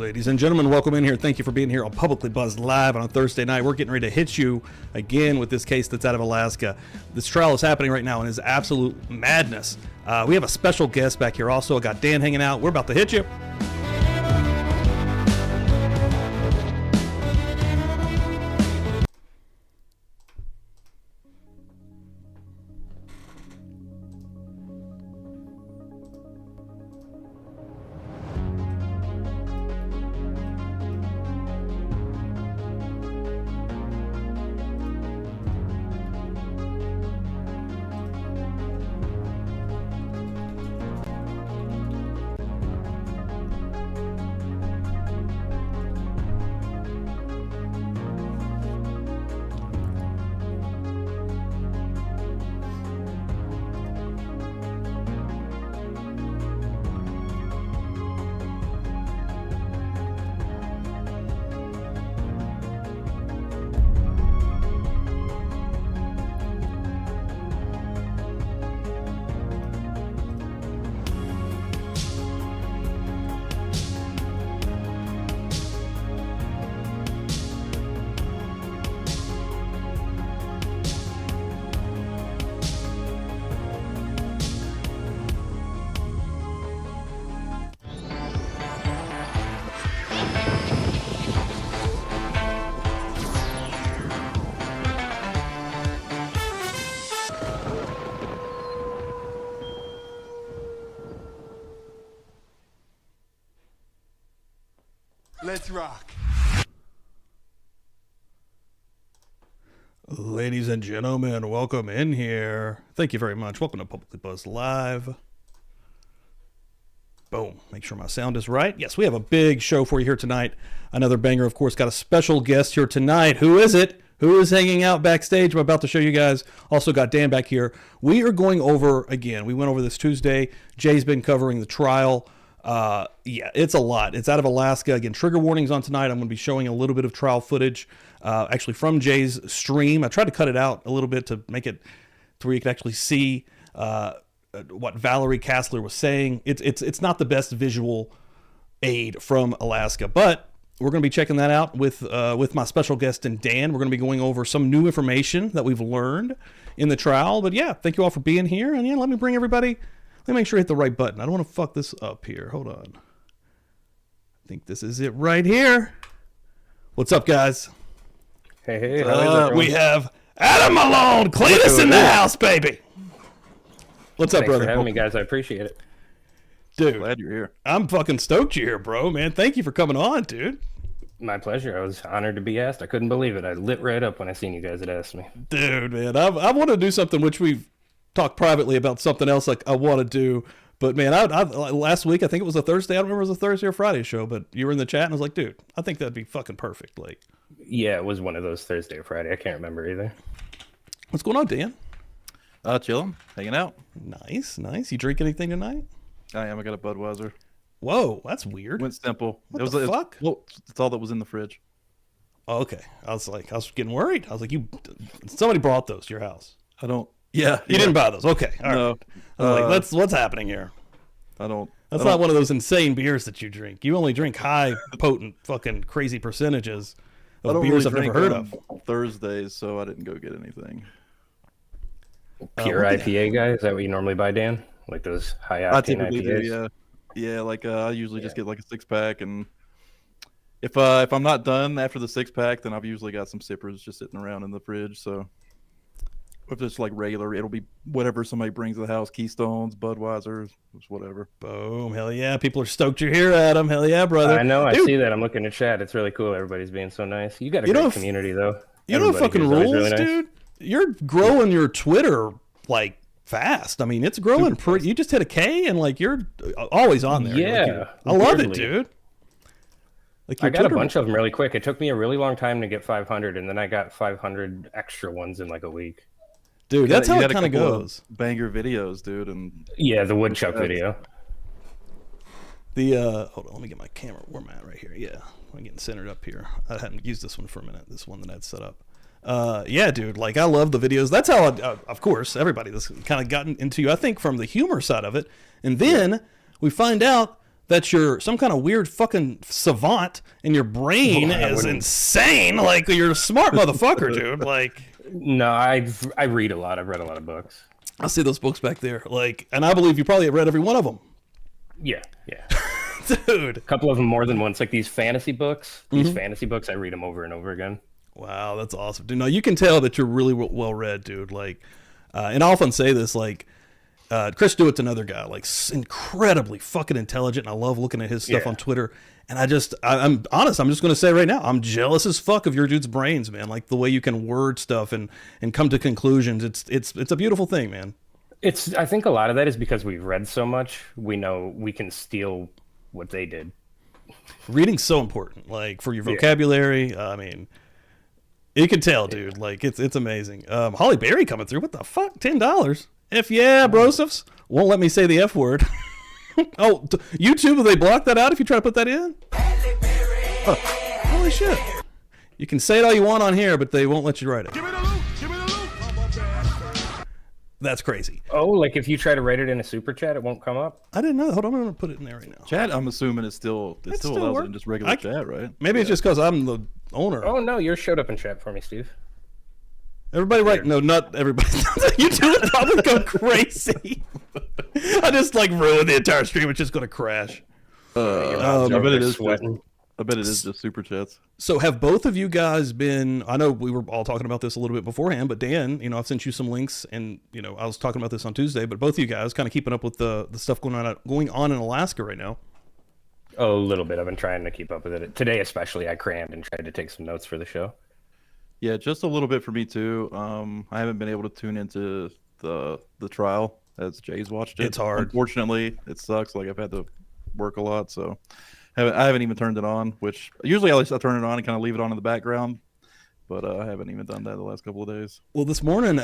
Ladies and gentlemen, welcome in here. Thank you for being here on Publicly Buzzed Live on a Thursday night. We're getting ready to hit you again with this case that's out of Alaska. This trial is happening right now and is absolute madness. We have a special guest back here also. I got Dan hanging out. We're about to hit you. Let's rock. Ladies and gentlemen, welcome in here. Thank you very much. Welcome to Publicly Buzzed Live. Boom. Make sure my sound is right. Yes, we have a big show for you here tonight. Another banger, of course. Got a special guest here tonight. Who is it? Who is hanging out backstage? I'm about to show you guys. Also got Dan back here. We are going over, again, we went over this Tuesday. Jay's been covering the trial. Yeah, it's a lot. It's out of Alaska. Again, trigger warnings on tonight. I'm going to be showing a little bit of trial footage, actually from Jay's stream. I tried to cut it out a little bit to make it to where you could actually see what Valerie Kassler was saying. It's not the best visual aid from Alaska, but we're going to be checking that out with my special guest and Dan. We're going to be going over some new information that we've learned in the trial. But yeah, thank you all for being here. And yeah, let me bring everybody. Let me make sure I hit the right button. I don't want to fuck this up here. Hold on. I think this is it right here. What's up, guys? Hey, we have Adam Malone, Cletus in the house, baby. What's up, brother? Thanks for having me, guys. I appreciate it. Dude, glad you're here. I'm fucking stoked you're here, bro, man. Thank you for coming on, dude. My pleasure. I was honored to be asked. I couldn't believe it. I lit right up when I seen you guys had asked me. Dude, man, I want to do something which we've talked privately about, something else like I want to do. But man, I last week, I think it was a Thursday. I don't remember if it was a Thursday or Friday show, but you were in the chat and I was like, dude, I think that'd be fucking perfect. Like, yeah, it was one of those Thursday or Friday. I can't remember either. What's going on, Dan? Chilling, hanging out. Nice. You drink anything tonight? I am. I got a Budweiser. Whoa, that's weird. Went simple. What the fuck? It's all that was in the fridge. Oh, okay. I was getting worried. I was like, somebody brought those to your house. I don't. Yeah. You didn't buy those. Okay. All no. right. I was like, what's happening here? That's not one of those insane beers that you drink. You only drink high, potent, fucking crazy percentages of beers I've never heard of. Thursdays, so I didn't go get anything. Pure IPA, guy? Is that what you normally buy, Dan? Like those high octane IPAs? Do, yeah. Like I usually just get like a 6-pack, and if I'm not done after the 6-pack, then I've usually got some sippers just sitting around in the fridge. So if it's like regular, it'll be whatever somebody brings to the house: Keystones, Budweiser, whatever. Boom! Hell yeah! People are stoked you're here, Adam. Hell yeah, brother! I know. I see that. I'm looking at chat. It's really cool. Everybody's being so nice. You got a great community, though. You know what fucking rules, really nice. Dude? You're growing your Twitter like fast. I mean, it's growing pretty. You just hit a K, and like you're always on there. Yeah, I love it, dude. Like I got a bunch of them really quick. It took me a really long time to get 500, and then I got 500 extra ones in like a week. Dude, that's how it kind of goes. Banger videos, dude, and yeah, the woodchuck video. The hold on, let me get my camera. Where am I at right here? Yeah, I'm getting centered up here. I hadn't used this one for a minute. This one that I'd set up. Yeah, dude, like I love the videos. That's how, of course, everybody that's kind of gotten into, I think, from the humor side of it. And then we find out that you're some kind of weird fucking savant and your brain is insane. Like, you're a smart motherfucker, dude. Like, no, I read a lot. I've read a lot of books. I see those books back there. Like, and I believe you probably have read every one of them. Yeah. Dude. A couple of them more than once. Like these fantasy books. These fantasy books, I read them over and over again. Wow, that's awesome, dude. No, you can tell that you're really well read, dude. Like, and I often say this, like, Chris Stewart's another guy, like, incredibly fucking intelligent, and I love looking at his stuff on Twitter. And I'm honest, I'm just going to say right now, I'm jealous as fuck of your dude's brains, man. Like, the way you can word stuff and come to conclusions. It's a beautiful thing, man. I think a lot of that is because we've read so much, we know we can steal what they did. Reading's so important, like, for your vocabulary. I mean, you can tell, dude. Like, it's amazing. Holly Berry coming through. What the fuck? $10. F yeah, brosifs. Won't let me say the F word. Oh, YouTube, will they block that out if you try to put that in? Oh, holy shit. You can say it all you want on here, but they won't let you write it. Give me the loot. Give me the loot. That's crazy. Oh, like if you try to write it in a super chat, it won't come up? I didn't know. Hold on, I'm going to put it in there right now. Chat, I'm assuming it still allows it in just regular chat, right? Maybe it's just because I'm the owner. Oh, no, yours showed up in chat for me, Steve. Everybody right? No, not everybody. You two would probably go crazy. I just like ruined the entire stream. It's just going to crash. I bet it is. I bet it is just super chats. So have both of you guys been, I know we were all talking about this a little bit beforehand, but Dan, I've sent you some links and, I was talking about this on Tuesday, but both of you guys kind of keeping up with the stuff going on in Alaska right now. Oh, a little bit. I've been trying to keep up with it. Today, especially, I crammed and tried to take some notes for the show. Yeah, just a little bit for me too. I haven't been able to tune into the trial as Jay's watched it. It's hard. Unfortunately, it sucks. Like, I've had to work a lot, so I haven't even turned it on. Which usually I turn it on and kind of leave it on in the background, but I haven't even done that the last couple of days. Well, this morning,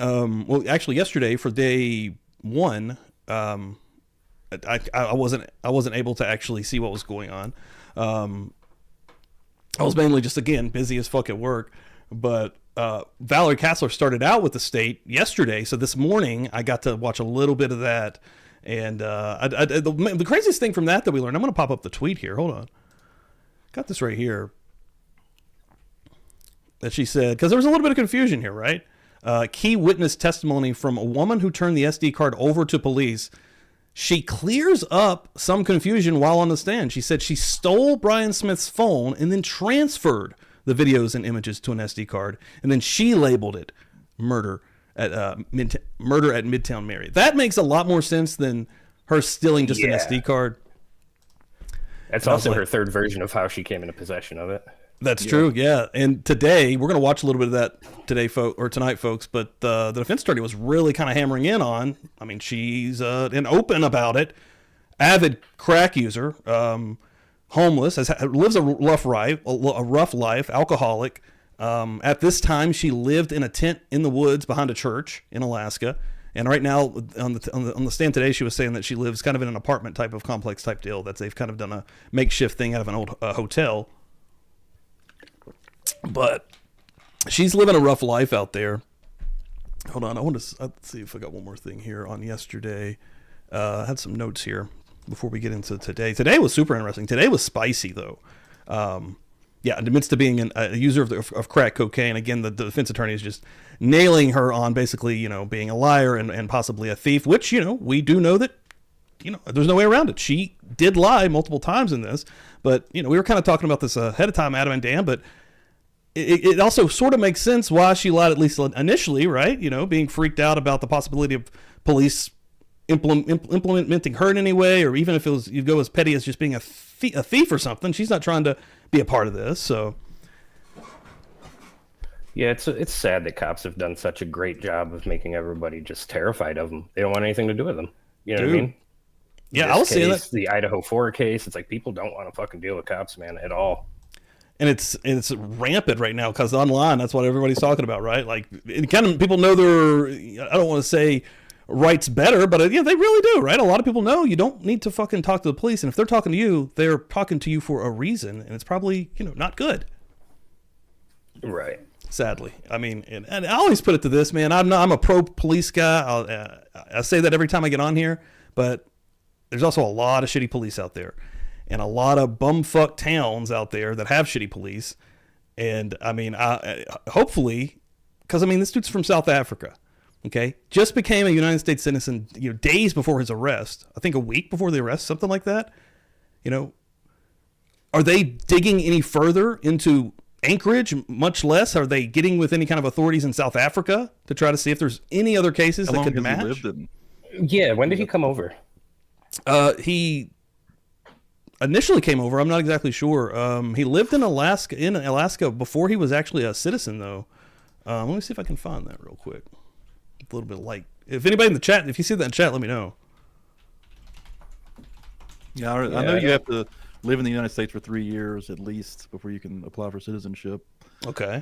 actually yesterday for day one, I wasn't able to actually see what was going on. I was mainly just, again, busy as fuck at work. But Valerie Kassler started out with the state yesterday, so this morning I got to watch a little bit of that. And the craziest thing from that we learned, I'm going to pop up the tweet here. Hold on. Got this right here. That she said, because there was a little bit of confusion here, right? Key witness testimony from a woman who turned the SD card over to police. She clears up some confusion while on the stand. She said she stole Brian Smith's phone and then transferred the videos and images to an SD card, and then she labeled it murder at Midtown Marriott. That makes a lot more sense than her stealing just an SD card. That's also her third version of how she came into possession of it. That's true, yeah. And today, we're going to watch a little bit of that tonight, folks, but the defense attorney was really kind of hammering in on, I mean, she's open about it, avid crack user, homeless, lives a rough life, alcoholic. At this time, she lived in a tent in the woods behind a church in Alaska. And right now, on the stand today, she was saying that she lives kind of in an apartment type of complex type deal, that they've kind of done a makeshift thing out of an old hotel. But she's living a rough life out there. Hold on, let's see if I got one more thing here on yesterday. I had some notes here before we get into today. Today was super interesting. Today was spicy, though. In the midst of being a user of crack cocaine, again, the defense attorney is just nailing her on basically, being a liar and possibly a thief, which, we do know that, there's no way around it. She did lie multiple times in this, but, we were kind of talking about this ahead of time, Adam and Dan, but it also sort of makes sense why she lied, at least initially, right? Being freaked out about the possibility of police implementing her in any way, or even if you go as petty as just being a thief or something. She's not trying to be a part of this, so. Yeah, it's sad that cops have done such a great job of making everybody just terrified of them. They don't want anything to do with them. You know what I mean? Yeah, I'll say that. The Idaho 4 case, it's like people don't want to fucking deal with cops, man, at all. And it's rampant right now because online, that's what everybody's talking about, right? Like, it kind of, people know I don't want to say rights better, but they really do, right? A lot of people know you don't need to fucking talk to the police, and if they're talking to you, they're talking to you for a reason, and it's probably not good. Right. Sadly, I mean, and I always put it to this, man. I'm a pro police guy. I say that every time I get on here, but there's also a lot of shitty police out there. and a lot of bumfuck towns out there that have shitty police. And I mean, hopefully, because I mean, this dude's from South Africa, okay? Just became a United States citizen, days before his arrest. I think a week before the arrest, something like that. Are they digging any further into Anchorage? Much less are they getting with any kind of authorities in South Africa to try to see if there's any other cases that could match? Yeah, when did he come over? He initially came over. I'm not exactly sure. He lived in Alaska before he was actually a citizen, though. Let me see if I can find that real quick. A little bit of light. If anybody in the chat, if you see that in chat, let me know. Yeah, I know you have to live in the United States for 3 years at least before you can apply for citizenship. Okay.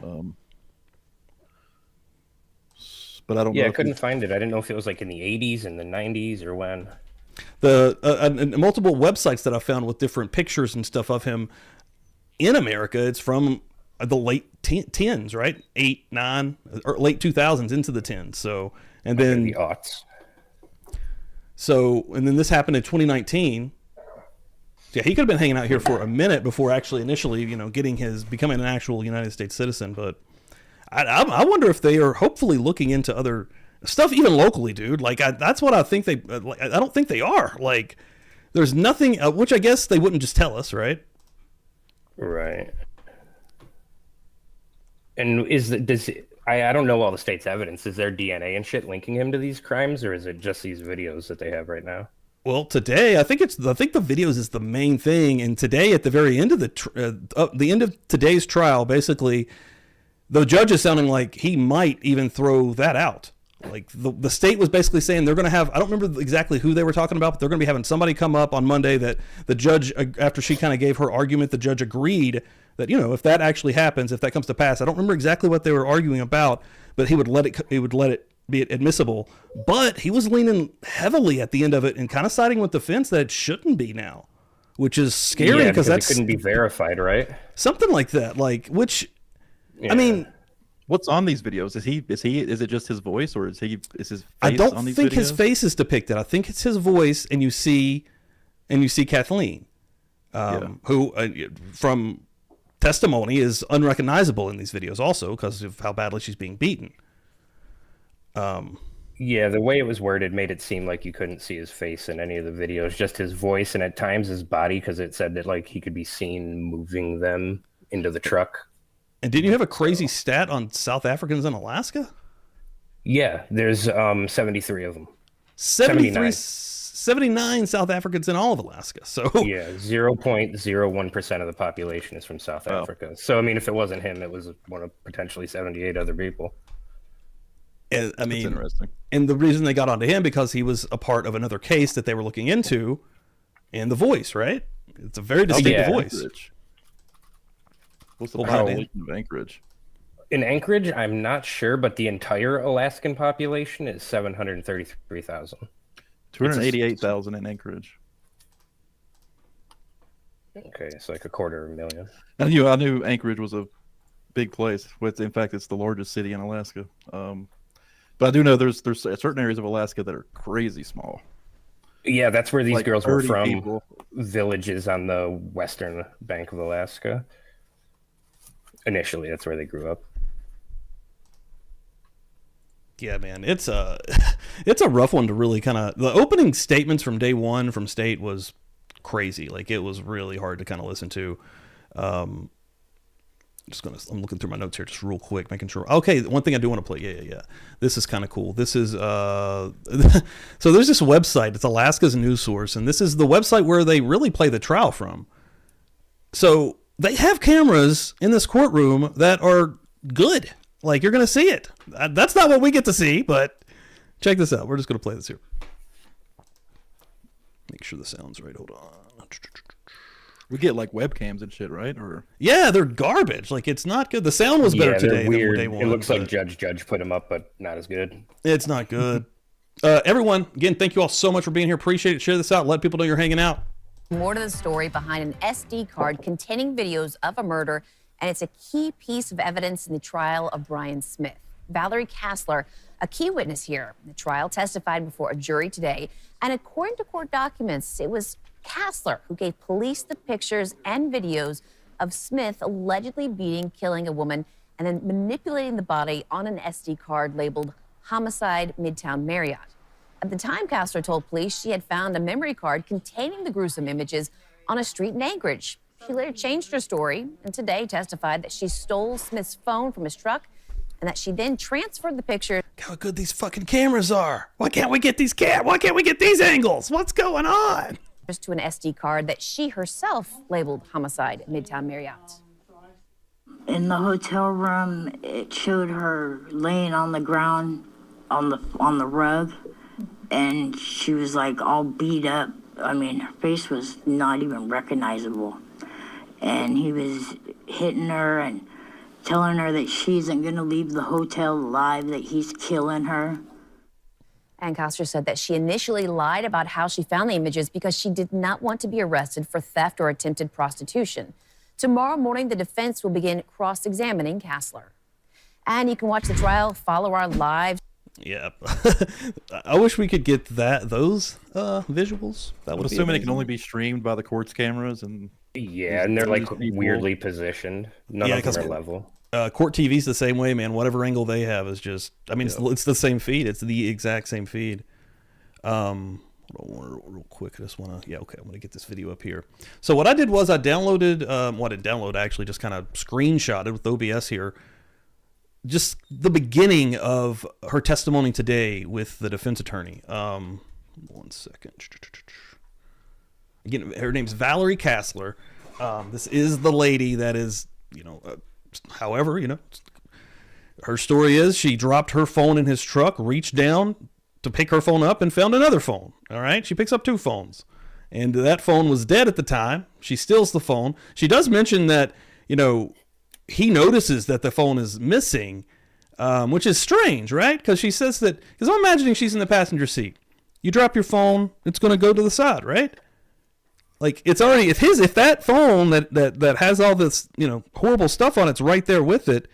But I don't know. Yeah, I couldn't find it. I didn't know if it was like in the 80s and the 90s or when. The multiple websites that I found with different pictures and stuff of him in America, it's from the late tens, right? 8, 9, or late 2000s into the tens. So, and then the aughts. So, and then this happened in 2019. Yeah, he could have been hanging out here for a minute before actually initially, becoming an actual United States citizen. But I wonder if they are hopefully looking into other stuff, even locally, dude. Like, that's what I think I don't think they are. Like, there's nothing, which I guess they wouldn't just tell us, right? Right. And I don't know all the state's evidence. Is there DNA and shit linking him to these crimes, or is it just these videos that they have right now? Well, today I think the videos is the main thing, and today at the very end of the end of today's trial, basically, the judge is sounding like he might even throw that out. Like the state was basically saying they're going to have, I don't remember exactly who they were talking about, but they're going to be having somebody come up on Monday that the judge, after she kind of gave her argument, the judge agreed that, if that actually happens, if that comes to pass, I don't remember exactly what they were arguing about, but he would let it be admissible. But he was leaning heavily at the end of it and kind of siding with the fence that it shouldn't be now, which is scary because it couldn't be verified, right? Something like that, I mean, what's on these videos? Is it just his voice, or is his face I don't on these think videos? his face is depicted. I think it's his voice, and you see Kathleen, who from testimony is unrecognizable in these videos also because of how badly she's being beaten. Yeah, the way it was worded made it seem like you couldn't see his face in any of the videos, just his voice and at times his body, because it said that he could be seen moving them into the truck. And didn't you have a crazy stat on South Africans in Alaska? Yeah, there's 73 of them. 79 South Africans in all of Alaska. So yeah, 0.01% of the population is from South Africa. So I mean, if it wasn't him, it was one of potentially 78 other people. And, I mean, that's interesting. And the reason they got onto him because he was a part of another case that they were looking into, and the voice, right? It's a very distinctive voice. What's the population of Anchorage? In Anchorage, I'm not sure, but the entire Alaskan population is 733,000. 288,000 in Anchorage. Okay, it's like 250,000. I knew Anchorage was a big place. In fact, it's the largest city in Alaska. But I do know there's certain areas of Alaska that are crazy small. Yeah, that's where these girls were from. People. Villages on the western bank of Alaska. Initially, that's where they grew up. Yeah, man, it's a rough one to really kind of. The opening statements from day one from State was crazy. Like, it was really hard to kind of listen to. I'm looking through my notes here just real quick, making sure. Okay, one thing I do want to play. Yeah. This is kind of cool. This is so there's this website. It's Alaska's news source, and this is the website where they really play the trial from. So they have cameras in this courtroom that are good. Like, you're going to see it. That's not what we get to see, but check this out. We're just going to play this here. Make sure the sound's right. Hold on. We get like webcams and shit, right? Or yeah, they're garbage. Like, it's not good. The sound was better today than day one. It looks like Judge put them up, but not as good. It's not good. Everyone, again, thank you all so much for being here. Appreciate it. Share this out. Let people know you're hanging out. More to the story behind an SD card containing videos of a murder, and it's a key piece of evidence in the trial of Brian Smith. Valerie Kassler, a key witness here. The trial testified before a jury today, and according to court documents, it was Kassler who gave police the pictures and videos of Smith allegedly beating, killing a woman, and then manipulating the body on an SD card labeled Homicide, Midtown Marriott. At the time, Kassler told police she had found a memory card containing the gruesome images on a street in Anchorage. She later changed her story and today testified that she stole Smith's phone from his truck and that she then transferred the pictures. How good these fucking cameras are. Why can't we get these angles? What's going on? To an SD card that she herself labeled Homicide, Midtown Marriott. In the hotel room, it showed her laying on the ground on the rug, and she was like all beat up. I mean, her face was not even recognizable. And he was hitting her and telling her that she isn't going to leave the hotel alive, that he's killing her. And Kassler said that she initially lied about how she found the images because she did not want to be arrested for theft or attempted prostitution. Tomorrow morning, the defense will begin cross-examining Kassler. And you can watch the trial, follow our live. Yeah. I wish we could get those visuals. That would assume it can only be streamed by the court's cameras, and yeah, and they're like weirdly positioned. None of them are level. Court TV's the same way, man. Whatever angle they have is just, I mean, it's the same feed. It's the exact same feed. Real quick, I just want to, I'm going to get this video up here. So what I did was I downloaded, actually just kind of screenshotted with OBS here, just the beginning of her testimony today with the defense attorney. 1 second. Again, her name's Valerie Kassler. This is the lady that is, however, her story is she dropped her phone in his truck, reached down to pick her phone up and found another phone. All right. She picks up 2 phones and that phone was dead at the time. She steals the phone. She does mention that, he notices that the phone is missing, which is strange, right? Because she says that, because I'm imagining she's in the passenger seat. You drop your phone, it's going to go to the side, right? Like it's already, if that phone that has all this, horrible stuff on it's right there with it,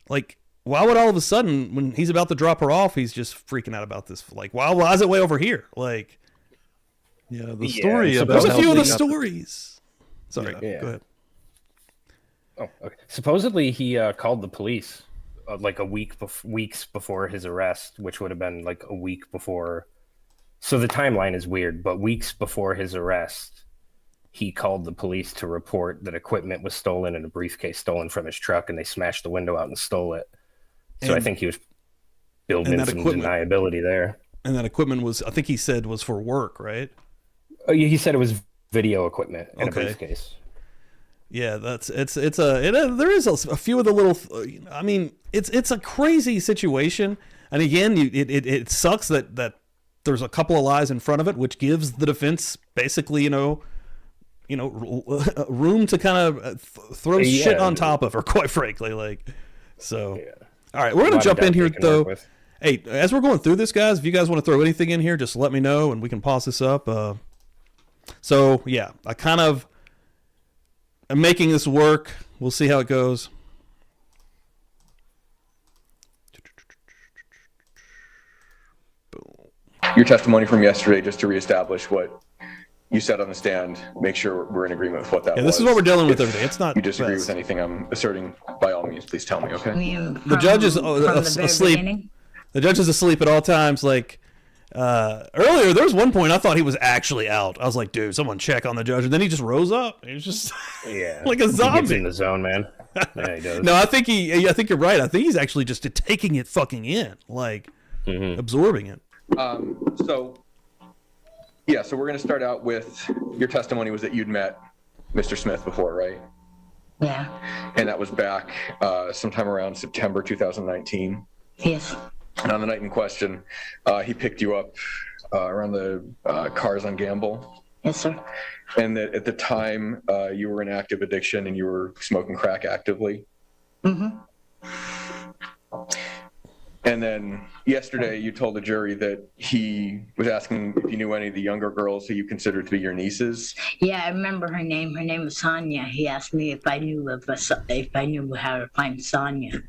like, why would all of a sudden, when he's about to drop her off, he's just freaking out about this? Like, why is it way over here? Like, the story about there's a few of the stories. Sorry, go ahead. Oh, okay. Supposedly he called the police like weeks before his arrest, which would have been like a week before. So the timeline is weird, but weeks before his arrest, he called the police to report that equipment was stolen and a briefcase stolen from his truck, and they smashed the window out and stole it. So I think he was building in some deniability there. And that equipment was, I think he said, was for work, right? Oh, he said it was video equipment in a briefcase. Yeah, there is a few of the little, I mean, it's a crazy situation. And again, it sucks that there's a couple of lies in front of it, which gives the defense basically, room to kind of throw shit on top of her, quite frankly. Like, so, all right, we're going to jump in here though. Hey, as we're going through this, guys, if you guys want to throw anything in here, just let me know and we can pause this up. So yeah, I kind of am making this work. We'll see how it goes. Your testimony from yesterday, just to reestablish what you said on the stand, make sure we're in agreement with what that was. This is what we're dealing with every day. It's not. If you disagree with anything I'm asserting, by all means, please tell me, okay? The judge is asleep. The judge is asleep at all times. Like earlier, there was one point I thought he was actually out. I was like, dude, someone check on the judge. And then he just rose up. He was just like a zombie. He gets in the zone, man. Yeah, he does. No, I think you're right. I think he's actually just taking it fucking in, like absorbing it. So we're going to start out with your testimony was that you'd met Mr. Smith before, right? Yeah. And that was back sometime around September 2019. Yes. And on the night in question, he picked you up around the Cars on Gamble. Yes, sir. And that at the time you were in active addiction and you were smoking crack actively. Mm-hmm. And then yesterday you told the jury that he was asking if you knew any of the younger girls who you considered to be your nieces. Yeah, I remember her name. Her name was Sonia. He asked me if I knew how to find Sonia.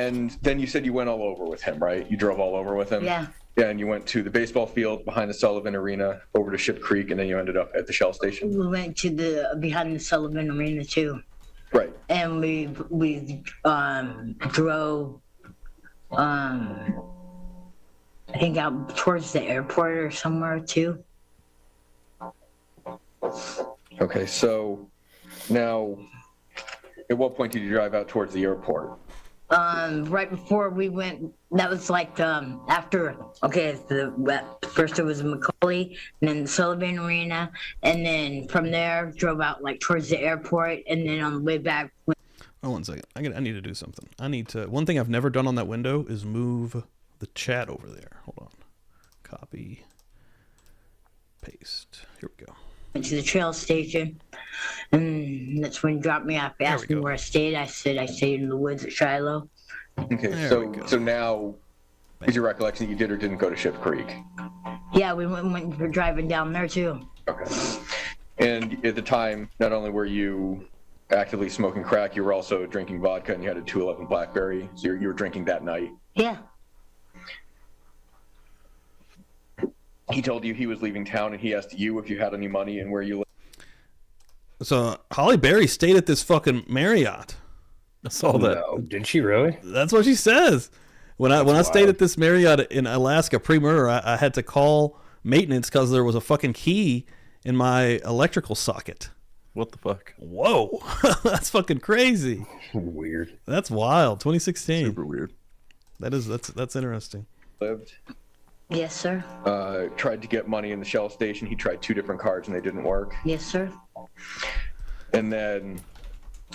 And then you said you went all over with him, right? You drove all over with him? Yeah. Yeah, and you went to the baseball field behind the Sullivan Arena, over to Ship Creek, and then you ended up at the Shell station? We went to the behind the Sullivan Arena too. Right. And we drove I think out towards the airport or somewhere too. Okay, so now, at what point did you drive out towards the airport? Right before we went, that was like after, first it was Macaulay, and then the Sullivan Arena, and then from there drove out like towards the airport, and then on the way back. Oh, 1 second. I need to do something. One thing I've never done on that window is move the chat over there. Hold on. Copy. Paste. Here we go. Went to the trail station, and that's when he dropped me off. He asked me where I stayed. I said I stayed in the woods at Shiloh. Okay, so now, is your recollection that you did or didn't go to Ship Creek? Yeah, we were driving down there too. Okay. And at the time, not only were you actively smoking crack, you were also drinking vodka, and you had a 211 Blackberry, so you were drinking that night? Yeah. He told you he was leaving town, and he asked you if you had any money and where you lived. So Holly Berry stayed at this fucking Marriott. I saw that. No, did she really? That's what she says. When I stayed at this Marriott in Alaska pre-murder, I had to call maintenance because there was a fucking key in my electrical socket. What the fuck? Whoa, that's fucking crazy. Weird. That's wild. 2016. Super weird. That's interesting. Lived. Yes, sir. Tried to get money in the Shell station. He tried 2 different cards, and they didn't work. Yes, sir. And then,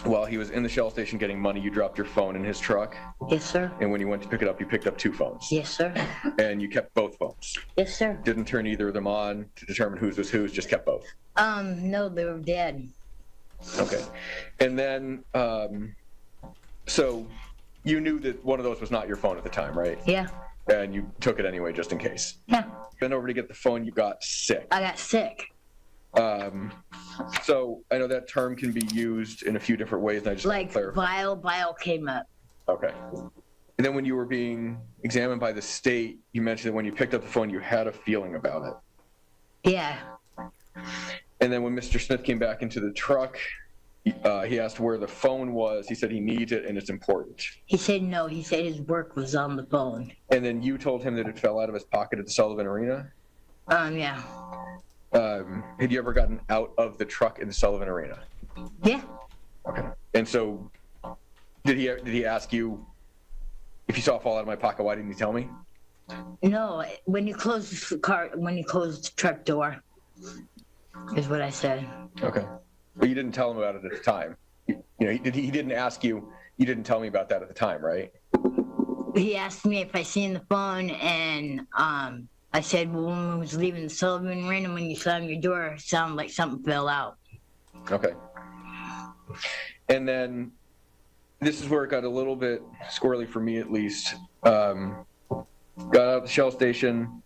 while he was in the Shell station getting money, you dropped your phone in his truck. Yes, sir. And when you went to pick it up, you picked up 2 phones. Yes, sir. And you kept both phones. Yes, sir. Didn't turn either of them on to determine whose was whose, just kept both. No, they were dead. Okay. And then, so you knew that one of those was not your phone at the time, right? Yeah. And you took it anyway, just in case. Yeah. Bent over to get the phone, you got sick. I got sick. So I know that term can be used in a few different ways, and I just want to Like clarify. bile came up. Okay. And then when you were being examined by the state, you mentioned that when you picked up the phone, you had a feeling about it. Yeah. And then when Mr. Smith came back into the truck, he asked where the phone was. He said he needs it and it's important. He said no. He said his work was on the phone. And then you told him that it fell out of his pocket at the Sullivan Arena? Yeah. Had you ever gotten out of the truck in the Sullivan Arena? Yeah. Okay. And so did he ask you if you saw it fall out of my pocket, why didn't you tell me? No, when you closed the truck door, is what I said. Okay. But you didn't tell him about it at the time. He didn't ask you. You didn't tell me about that at the time, right? He asked me if I seen the phone, and I said, well, when I was leaving the Sullivan Arena, when you slammed your door, it sounded like something fell out. Okay. And then this is where it got a little bit squirrely for me, at least. Got out of the Shell station.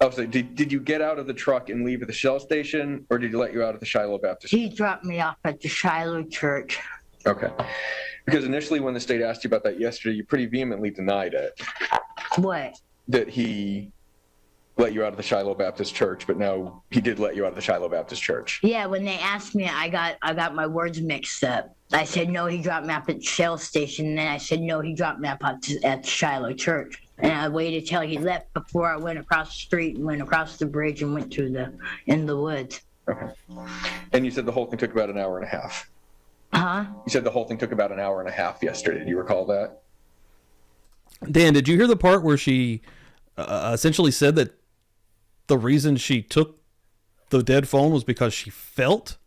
So did you get out of the truck and leave at the Shell station, or did he let you out at the Shiloh Baptist? He dropped me off at the Shiloh Church. Okay. Because initially when the state asked you about that yesterday, you pretty vehemently denied it. What? That he let you out of the Shiloh Baptist Church, but now he did let you out of the Shiloh Baptist Church. Yeah, when they asked me, I got my words mixed up. I said, no, he dropped me off at the Shell station, and then I said, no, he dropped me off at the Shiloh Church. And I waited till he left before I went across the street and went across the bridge and went in the woods. Okay. And you said the whole thing took about an hour and a half. Huh? You said the whole thing took about an hour and a half yesterday. Do you recall that? Dan, did you hear the part where she essentially said that the reason she took the dead phone was because she felt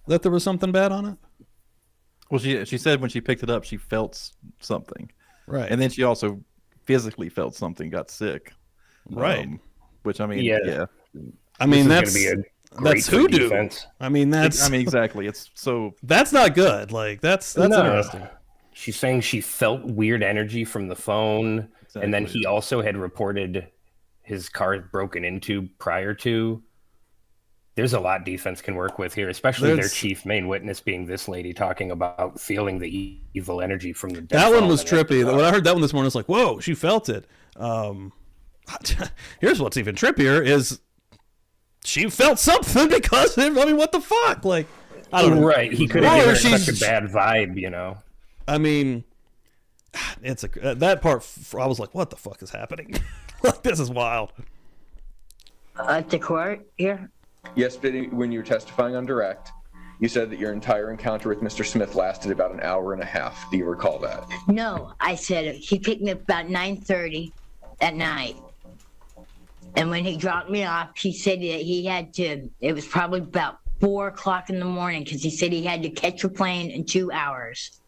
that there was something bad on it? Well, she said when she picked it up, she felt something. Right. And then she also physically felt something, got sick. Right. Which, I mean, Yeah. I mean, This that's is gonna be a that's great hoodoo. defense. I mean, exactly. It's so. that's not good. Like that's No. interesting. She's saying she felt weird energy from the phone, and then Exactly. he also had reported his car broken into prior to There's a lot defense can work with here, especially their There's- chief main witness being this lady talking about feeling the evil energy from the dead. That one fall was and everything. trippy. When I heard that one this morning, I was like, whoa, she felt it. Here's what's even trippier is she felt something because, I mean, what the fuck? Like, I don't know. Right, he could have Or given her she's- such a bad vibe, you know. I mean, it's that part, I was like, what the fuck is happening? Like, this is wild. At the court here? Yesterday, when you were testifying on direct, you said that your entire encounter with Mr. Smith lasted about an hour and a half. Do you recall that? No, I said he picked me up about 9:30 at night. And when he dropped me off, he said that he had to, it was probably about 4 o'clock in the morning because he said he had to catch a plane in 2 hours.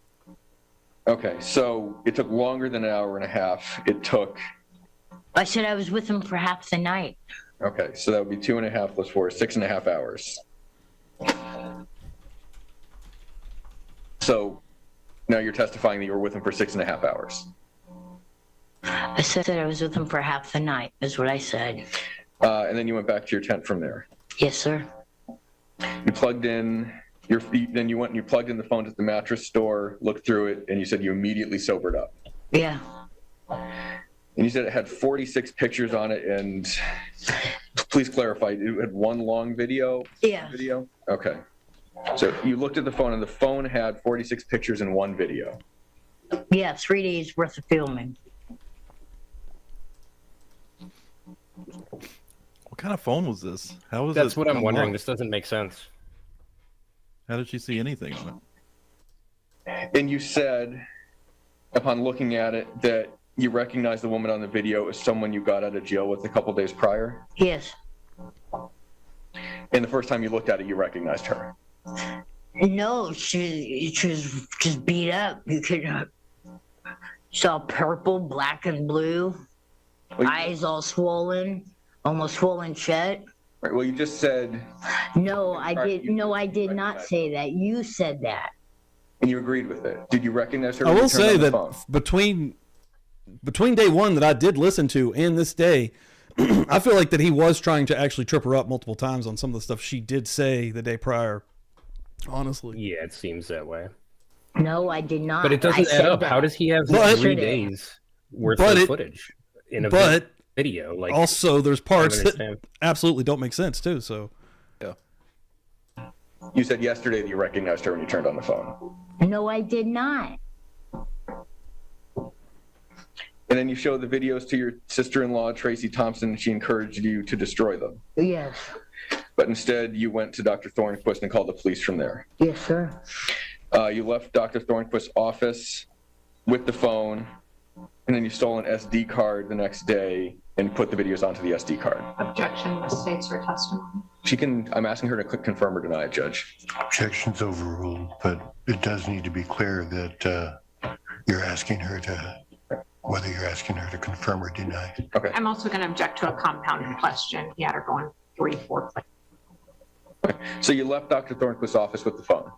Okay, so it took longer than an hour and a half. It took, I said I was with him for half the night. okay, so that would be 2.5 plus 4, 6.5 hours. So now you're testifying that you were with him for 6.5 hours. I said that I was with him for half the night, is what I said. And then you went back to your tent from there. Yes, sir. You plugged in your feet, then you went and you plugged in the phone at the mattress store, looked through it, and you said you immediately sobered up. Yeah. And you said it had 46 pictures on it, and please clarify, it had one long video? Yeah. Video? Okay. So you looked at the phone, and the phone had 46 pictures and one video. Yeah, 3 days worth of filming. What kind of phone was this? How was That's it what I'm wondering. unlocked? This doesn't make sense. How did she see anything on it? And you said, upon looking at it, that you recognized the woman on the video as someone you got out of jail with a couple days prior. Yes. And the first time you looked at it, you recognized her. No, she was just beat up. You could saw purple, black, and blue. Well, Eyes all swollen, almost swollen shut. Right, well, you just said, No, I did. No, I did not say that. You said that. and you agreed with it. Did you recognize her? I when you will turned say on the that phone? between day one that I did listen to and this day, I feel like that he was trying to actually trip her up multiple times on some of the stuff she did say the day prior. Honestly, Yeah, it seems that way. No, I did not. But it I doesn't add said up. that. How does he have But- 3 days worth but of it- footage in a but video? Like, also there's parts that understand. absolutely don't make sense too. So You said yesterday that you recognized her when you turned on the phone. No, I did not. And then you showed the videos to your sister-in-law, Tracy Thompson, and she encouraged you to destroy them. Yes. But instead, you went to Dr. Thornquist and called the police from there. Yes, sir. You left Dr. Thornquist's office with the phone, and then you stole an SD card the next day and put the videos onto the SD card. Objection, the state's her testimony. She can, I'm asking her to confirm or deny it, Judge. Objection's overruled, but it does need to be clear that you're asking her to, whether you're asking her to confirm or deny. Okay. I'm also going to object to a compounded question. He had her going 3-4 places. So you left Dr. Thornquist's office with the phone,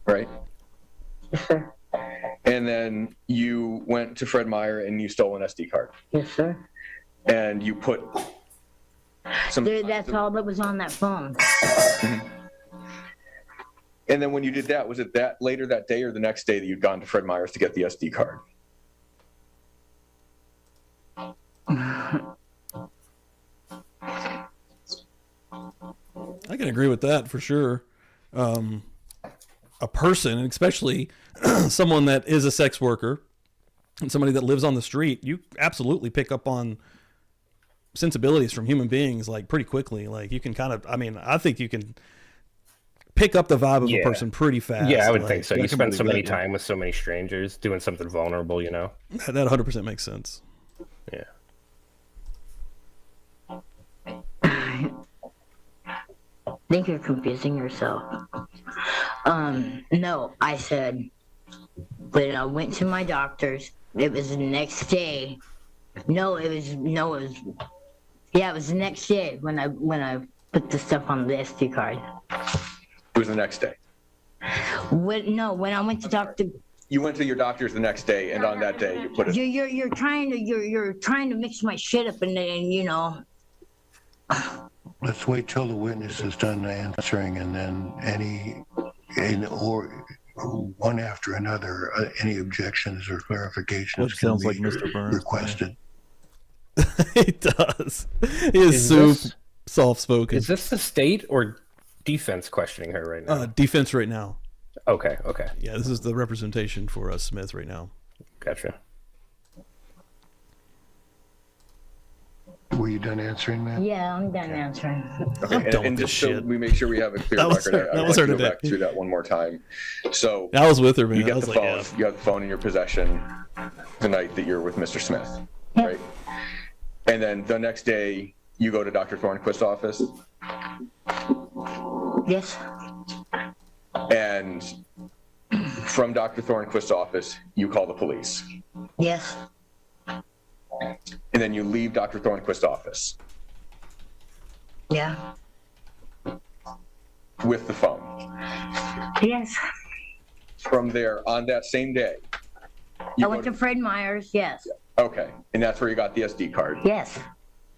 right? Yes, sir. And then you went to Fred Meyer and you stole an SD card. Yes, sir. And you put some... That's all that was on that phone. And then when you did that, was it that later that day or the next day that you'd gone to Fred Meyer's to get the SD card? I can agree with that for sure. A person, and especially someone that is a sex worker and somebody that lives on the street, you absolutely pick up on sensibilities from human beings like pretty quickly. Like you can kind of, I mean, I think you can pick up the vibe of a Yeah. person pretty fast. yeah, I would Like, think so. I You can spend so believe many that, yeah. time with so many strangers doing something vulnerable, you know? That 100% makes sense. Yeah. I think you're confusing yourself. No, I said when I went to my doctor's, it was the next day. It was the next day when I put the stuff on the SD card. It was the next day. When I went to doctor, You went to your doctor's the next day, and on that day you put it. you're trying to mix my shit up and you know. let's wait till the witness is done answering, and then or one after another, any objections or clarifications Which can sounds be like Mr. Burns. requested. He does. He is so soft-spoken. Is this the state or defense questioning her right now? Defense right now. Okay. Yeah, this is the representation for Smith right now. Gotcha. Were you done answering that? Yeah, I'm done answering. Okay, I'm done and with just this so shit. we make sure we have a clear That was record, her- that I'd was like her to go today. back through that one more time. So I was with her, man. you I get was the like, phone. yeah. You have the phone in your possession the night that you're with Mr. Smith, Yeah. right? And then the next day, you go to Dr. Thornquist's office, Yes. and from Dr. Thornquist's office, you call the police. Yes. And then you leave Dr. Thornquist's office Yeah. with the phone. Yes. From there, on that same day, I you went go to Fred Meyer's. Yes. okay, and that's where you got the SD card. Yes.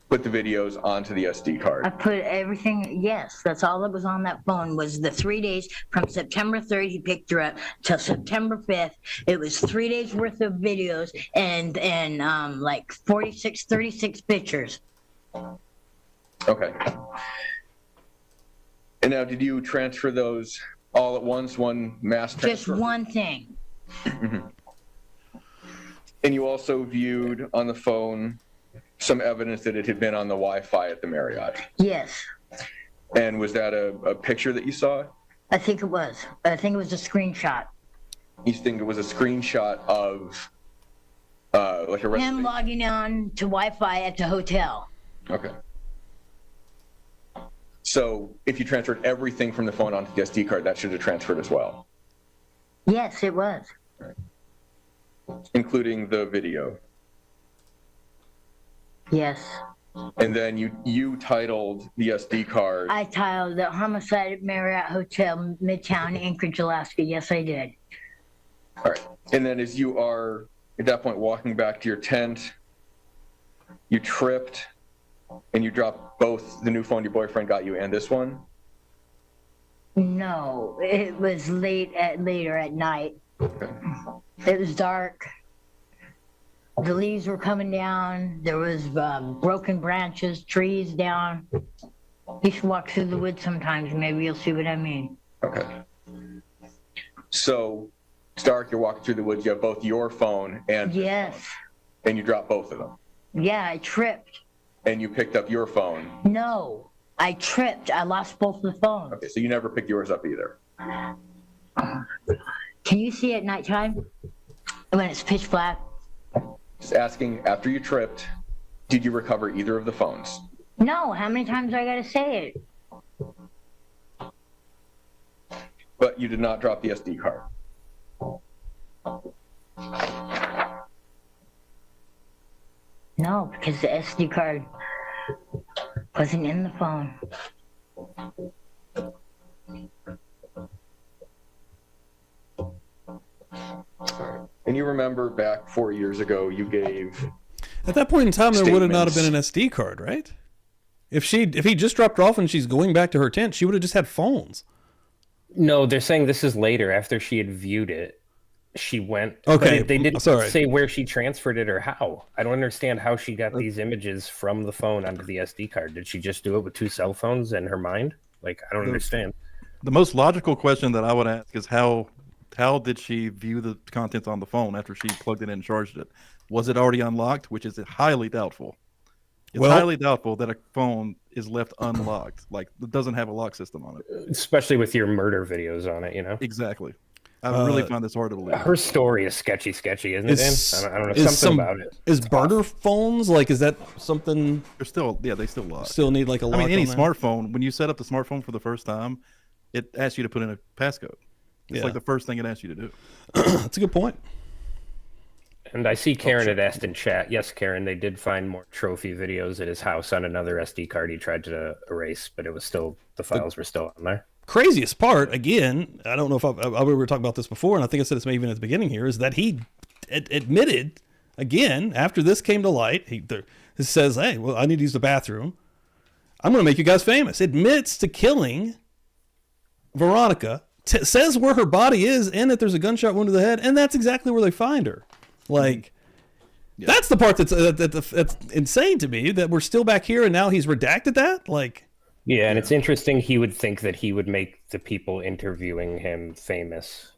Put the videos onto the SD I card. put everything. Yes. That's all that was on that phone was the 3 days from September 3rd. He picked her up till September 5th. It was 3 days worth of videos and like 36 pictures. Okay. And now, did you transfer those all at once, one mass Just transfer? one thing. And you also viewed on the phone some evidence that it had been on the Wi-Fi at the Marriott. Yes. And was that a picture that you saw? I think it was. I think it was a screenshot. You think it was a screenshot of like a Him reservation? logging on to Wi-Fi at the hotel. Okay. So if you transferred everything from the phone onto the SD card, that should have transferred as well, Yes, it was. including the video. Yes. And then you titled the SD card. I tiled the Homicide at Marriott Hotel, Midtown, Anchorage, Alaska. Yes, I did. All right. And then as you are at that point walking back to your tent, you tripped and you dropped both the new phone your boyfriend got you and this one. No, it was later at night. Okay. It was dark. The leaves were coming down. There was broken branches, trees down. You should walk through the woods sometimes. Maybe you'll see what I mean. Okay. So it's dark, you're walking through the woods, you have both your phone and Yes. and you drop both of them. Yeah, I tripped. And you picked up your phone. No, I tripped. I lost both the phones. Okay, so you never picked yours up either. Can you see at nighttime when it's pitch black? Just asking, after you tripped, did you recover either of the phones? No, how many times do I gotta say it? But you did not drop the SD card. No, because the SD card wasn't in the phone. And you remember back 4 years ago, you gave At that point in time, there would have not have been Statements. an SD card, right? If he just dropped her off and she's going back to her tent, she would have just had phones. No, they're saying this is later after she had viewed it. She went. Okay, But they didn't sorry. say where she transferred it or how. I don't understand how she got these images from the phone onto the SD card. Did she just do it with two cell phones in her mind? Like, I don't understand. The most logical question that I would ask is how did she view the contents on the phone after she plugged it in and charged it? Was it already unlocked? Which is highly doubtful. It's Well- highly doubtful that a phone is left unlocked. Like, it doesn't have a lock system on it. Especially with your murder videos on it, you know? Exactly. I really find this hard to believe. Her story is sketchy, isn't it? Is- Dan? I don't know, is something about it. Is burner phones, like, is that something They're still, yeah, they still lock. still need like a lock I mean, any on there? smartphone, when you set up the smartphone for the first time, it asks you to put in a passcode. It's Yeah. like the first thing it asks you to do. That's a good point. And I see Karen had asked in chat. Yes, Karen, they did find more trophy videos at his house on another SD card he tried to erase, but it was still, the files were still on there. Craziest part, again, I don't know if we were talking about this before, and I think I said this maybe even at the beginning here, is that he admitted, again, after this came to light, he says, hey, well, I need to use the bathroom. I'm going to make you guys famous. Admits to killing Veronica, says where her body is and that there's a gunshot wound to the head, and that's exactly where they find her. Like, that's the part that's insane to me, that we're still back here and now he's redacted that. Like, yeah, and it's interesting. He would think that he would make the people interviewing him famous.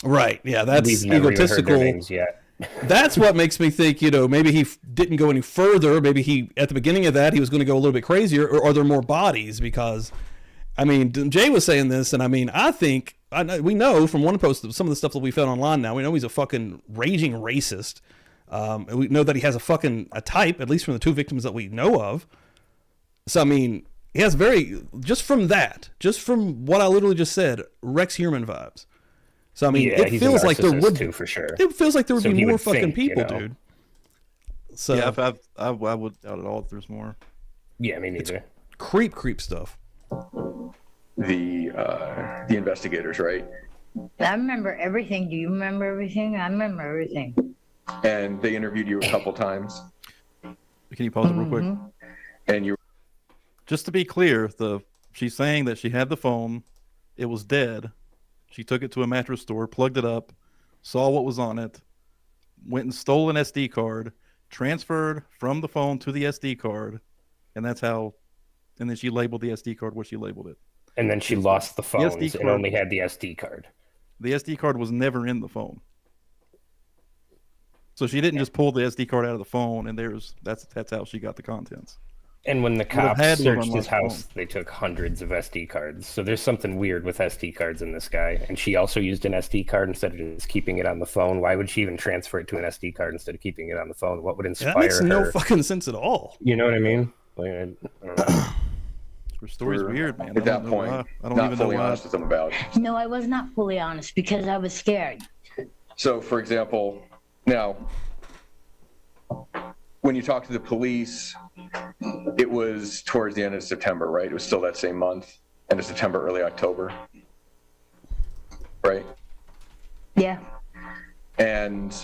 Right. Yeah, that's We've never even heard their egotistical. names yet. That's what makes me think, maybe he didn't go any further. Maybe he, at the beginning of that, he was going to go a little bit crazier. Or are there more bodies? Because, I mean, Jay was saying this, and I mean, we know from one post, some of the stuff that we found online now, we know he's a fucking raging racist. And we know that he has a type, at least from the 2 victims that we know of. So, I mean, he has just from what I literally just said, Rex Heuermann vibes. So, I mean, it feels like there would too, for sure. It feels like there would be more fucking think, people, dude. So yeah, I would doubt it all if there's more. Yeah, me neither. Creep stuff. The investigators, right? I remember everything. Do you remember everything? I remember everything. And they interviewed you a couple times. Can you pause it real quick? And you, just to be clear, she's saying that she had the phone, it was dead. She took it to a mattress store, plugged it up, saw what was on it, went and stole an SD card, transferred from the phone to the SD card, and that's how. And then she labeled the SD card what she labeled it. And then she lost the phones and only had the SD card. The SD card was never in the phone. So she didn't just pull the SD card out of the phone, and that's how she got the contents. And when the cops had to searched run his my house, phone. they took hundreds of SD cards. So there's something weird with SD cards in this guy. And she also used an SD card instead of just keeping it on the phone. Why would she even transfer it to an SD card instead of keeping it on the phone? What would inspire That makes her? no fucking sense at all. You know what I mean? Like, I don't know. Her story's weird, man. at that point, I don't not even know fully why. honest with them about. No, I was not fully honest because I was scared. So, for example, now, when you talk to the police, it was towards the end of September, right? It was still that same month, end of September, early October, right? Yeah. And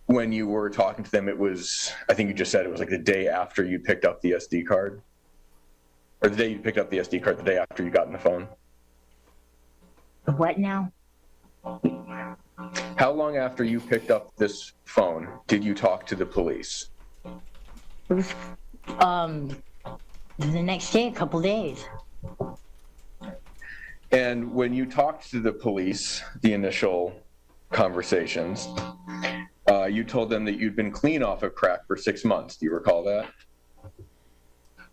when you were talking to them, it was, I think you just said it was like the day after you picked up the SD card. Or the day you picked up the SD card, the day after you got on the phone. What now? How long after you picked up this phone did you talk to the police? It was the next day, a couple days. And when you talked to the police, the initial conversations, you told them that you'd been clean off of crack for 6 months. Do you recall that?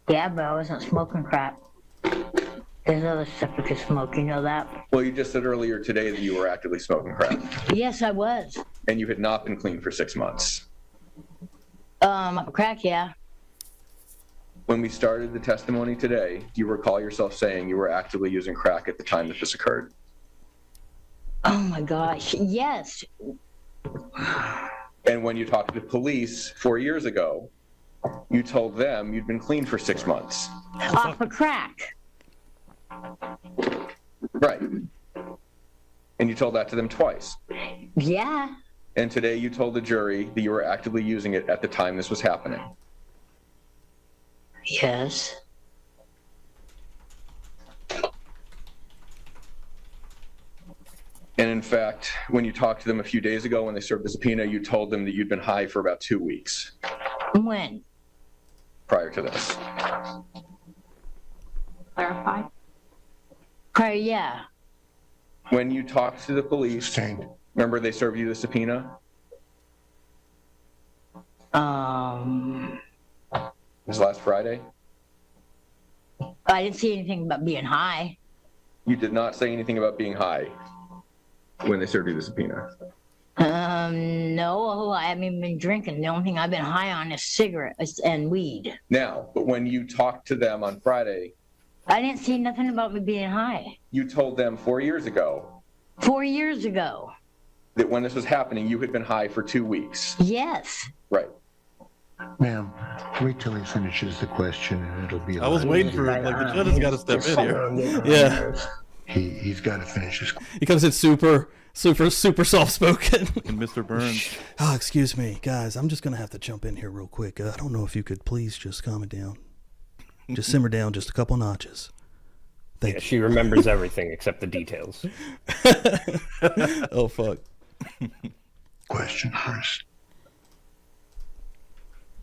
Yeah, but I wasn't smoking crack. There's other stuff you could smoke, you know that? Well, you just said earlier today that you were actively smoking crack. Yes, I was. And you had not been clean for 6 months. Crack, yeah. When we started the testimony today, do you recall yourself saying you were actively using crack at the time that this occurred? Oh my gosh, yes. And when you talked to the police 4 years ago, you told them you'd been clean for 6 months. Off of crack. Right. And you told that to them twice. Yeah. And today you told the jury that you were actively using it at the time this was happening. Yes. And in fact, when you talked to them a few days ago when they served the subpoena, you told them that you'd been high for about 2 weeks When? prior to this. Clarify. Yeah. When you talked to the police, Sustained. remember they served you the subpoena? It was last Friday? I didn't see anything about being high. You did not say anything about being high when they served you the subpoena. No, I haven't even been drinking. The only thing I've been high on is cigarettes and weed. Now, but when you talked to them on Friday, I didn't see nothing about me being high. you told them 4 years ago 4 years ago. that when this was happening, you had been high for 2 weeks. Yes. Right. Ma'am, wait till he finishes the question and it'll be. I was waiting for the judge has got to step in here. Yeah. He's got to finish his. He comes in super soft spoken. And Mr. Burns. Oh, excuse me, guys. I'm just gonna have to jump in here real quick. I don't know if you could please just calm it down. Just simmer down just a couple notches. Yeah, she remembers everything except the details. Oh, fuck. Question first.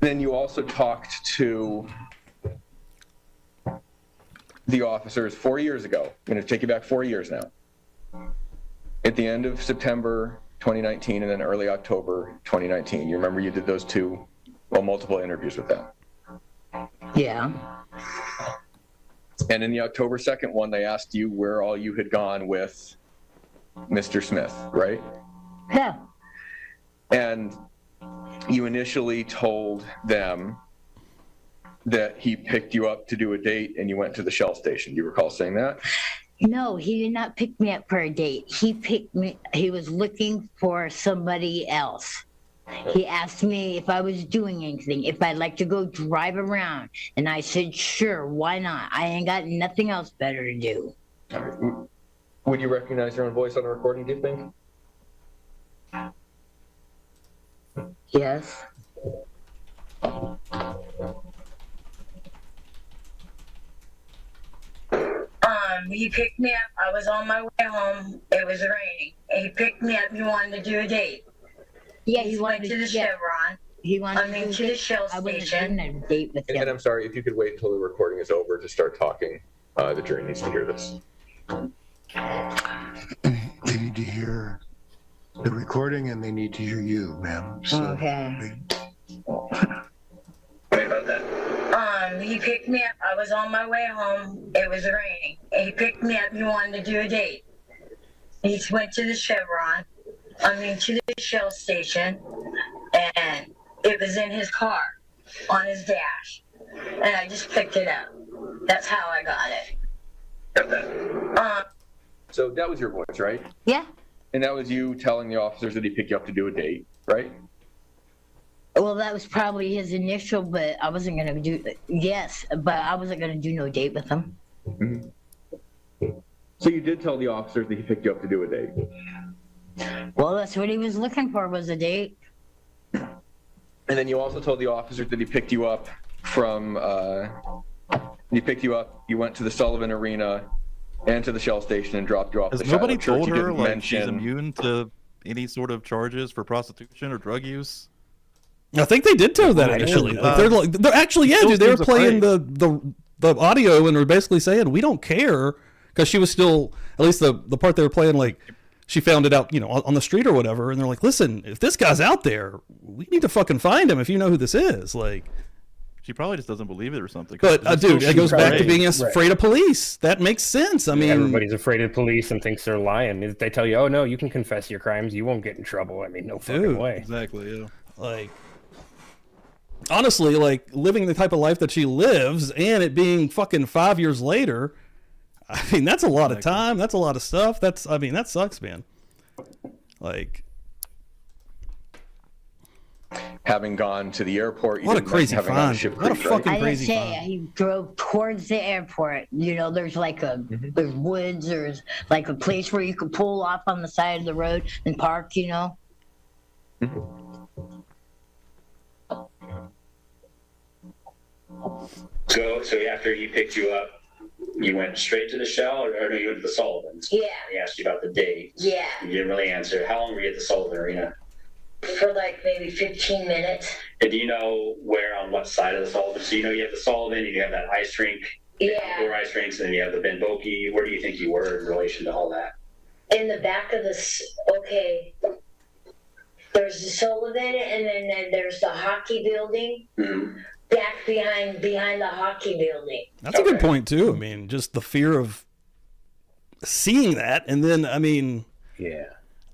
Then you also talked to the officers 4 years ago. I'm going to take you back 4 years now. At the end of September 2019 and then early October 2019. You remember you did those multiple interviews with them. Yeah. And in the October 2nd one, they asked you where all you had gone with Mr. Smith, right? Yeah. And you initially told them that he picked you up to do a date and you went to the Shell station. Do you recall saying that? No, he did not pick me up for a date. He was looking for somebody else. He asked me if I was doing anything, if I'd like to go drive around. And I said, sure, why not? I ain't got nothing else better to do. All right. Would you recognize your own voice on the recording, do you think? Yes. He picked me up. I was on my way home. It was raining. He picked me up. He wanted to do a date. Yeah, he went to the Chevron. He wanted to the Shell station. I wasn't doing a date with him. And I'm sorry, if you could wait until the recording is over to start talking. The jury needs to hear this. They need to hear the recording and they need to hear you, ma'am. So Okay. Sorry about that. He picked me up. I was on my way home. It was raining. He picked me up. He wanted to do a date. He went to the Chevron. To the Shell station, and it was in his car, on his dash, and I just picked it up. That's how I got it. Got that. So that was your voice, right? Yeah. And that was you telling the officers that he picked you up to do a date, right? Well, that was probably his initial, but I wasn't gonna do. Yes, but I wasn't gonna do no date with him. Mm-hmm. So you did tell the officers that he picked you up to do a date. Well, that's what he was looking for, was a date. And then you also told the officers that he picked you up from, you went to the Sullivan Arena and to the Shell station and dropped you off at Has the nobody Shiloh Church. told You her didn't like she's mention- immune to any sort of charges for prostitution or drug use? I think they did tell her that initially. They're actually, yeah, dude. They were playing the audio and they're basically saying we don't care, because she was still, at least the part they were playing, like she found it out, on the street or whatever, and they're like, listen, if this guy's out there, we need to fucking find him if you know who this is. Like, she probably just doesn't believe it or something. But dude, it goes back to being afraid of police. That makes sense. I mean, everybody's afraid of police and thinks they're lying. If they tell you, oh no, you can confess your crimes, you won't get in trouble. I mean, no fucking way. Exactly. Yeah. Like, honestly, like living the type of life that she lives and it being fucking 5 years later, I mean, that's a lot of time. That's a lot of stuff. That sucks, man. Like, having gone to the airport, what a crazy find. What a fucking crazy find. He drove towards the airport. There's like there's woods, there's like a place where you could pull off on the side of the road and park, Mm-hmm. So after he picked you up, you went straight to the Shell, or no, you went to the Sullivans? Yeah. He asked you about the date. Yeah. You didn't really answer. How long were you at the Sullivan Arena? For like maybe 15 minutes. And do you know where, on what side of the Sullivan? So you have the Sullivan, you have that ice rink, outdoor ice rinks, and then you have the Ben Boki. Where do you think you were in relation to all that? In the back of there's the Sullivan, and then there's the hockey building. Mm-hmm. Back behind the hockey building. That's a good point too. I mean, just the fear of seeing that, and then yeah,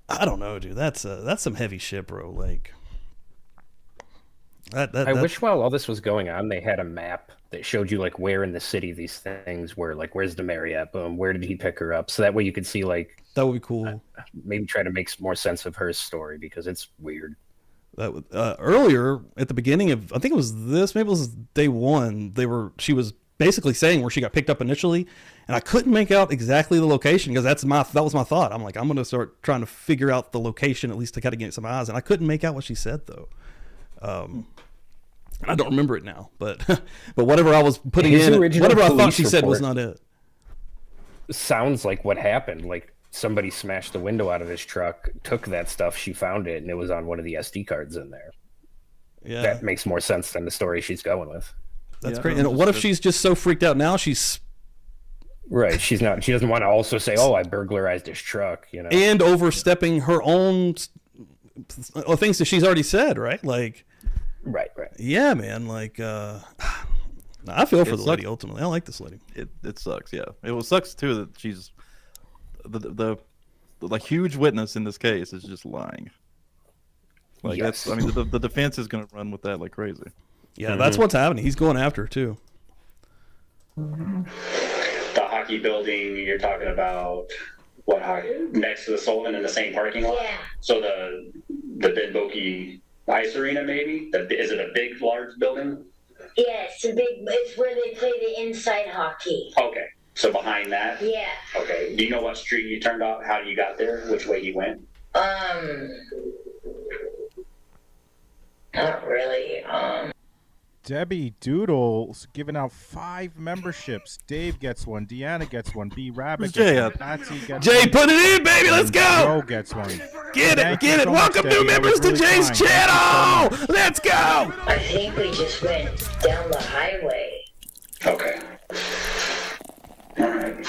I don't know, dude. That's some heavy shit, bro. Like, I wish while all this was going on, they had a map that showed you like where in the city these things were. Like, where's the Marriott? Boom. Where did he pick her up? So that way you could see, like, that would be cool. Maybe try to make more sense of her story, because it's weird. That earlier at the beginning of, I think it was maybe it was day one, she was basically saying where she got picked up initially, and I couldn't make out exactly the location, because that was my thought. I'm like, I'm gonna start trying to figure out the location, at least to kind of get some eyes, and I couldn't make out what she said though. I don't remember it now, but but whatever I was putting His in, original whatever I thought police she said was report not it. sounds like what happened. Like somebody smashed the window out of his truck, took that stuff, she found it, and it was on one of the SD cards in there. Yeah, That makes more sense than the story she's going with. that's great. And what if she's just so freaked out now? She's Right. She doesn't want to also say, "Oh, I burglarized his truck," you know. and overstepping her own things that she's already said, right? Like, Right. yeah, man. Like, I feel for the sucks. lady. Ultimately, I like this lady. It sucks. Yeah, it sucks too that she's the huge witness in this case is just lying. Like Yes. that's, I mean, the defense is going to run with that like crazy. Yeah, that's what's happening. He's going after her too. The hockey building you're talking about, what hockey? Next to the Sullivan in the same parking lot? Yeah. So the Ben Boki Ice Arena, maybe? Is it a big, large building? Yeah, it's where they play the inside hockey. Okay. So behind that? Yeah. Okay. Do you know what street you turned off? How you got there? Which way you went? Not really. Debbie Doodle's giving out 5 memberships. Dave gets one. Deanna gets one. B Rabbit Where's gets Jay one. at? Nazi gets Jay, one. put it in, baby. Let's go. Joe gets one. Get it, Thank you get it. so much, Welcome Debbie. new That members was to really Jay's kind. Thank you so channel. much. Let's go. I think we just went down the highway. Okay. All right.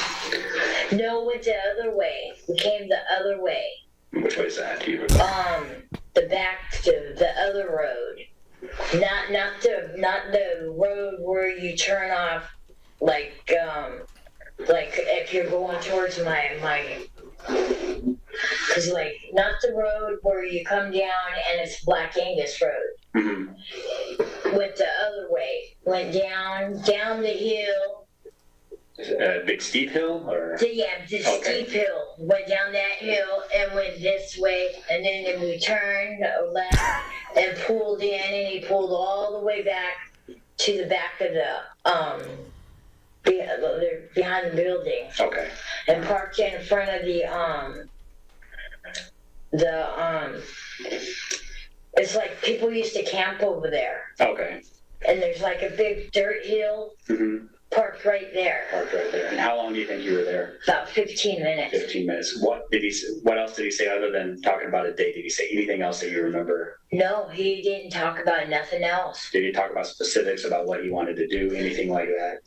No, went the other way. We came the other way. Which way is that? Do you The back to the other road. Not the road where you turn off, like if you're going towards my, cause like not the road where you come down and it's Black Angus Road. Mm-hmm. Went the other way. Went down the hill. Big steep hill, or? Yeah, the steep hill. Went down that hill and went this way, and then we turned left and pulled in, and he pulled all the way back to the back of the behind the building, Okay. and parked in front of it's like people used to camp over there, Okay. and there's like a big dirt hill Mm-hmm. parked right there. Parked right there. And how long do you think you were there? About 15 minutes. 15 minutes. What else did he say other than talking about a date? Did he say anything else that you remember? No, he didn't talk about nothing else. Did he talk about specifics about what he wanted to do? Anything like that?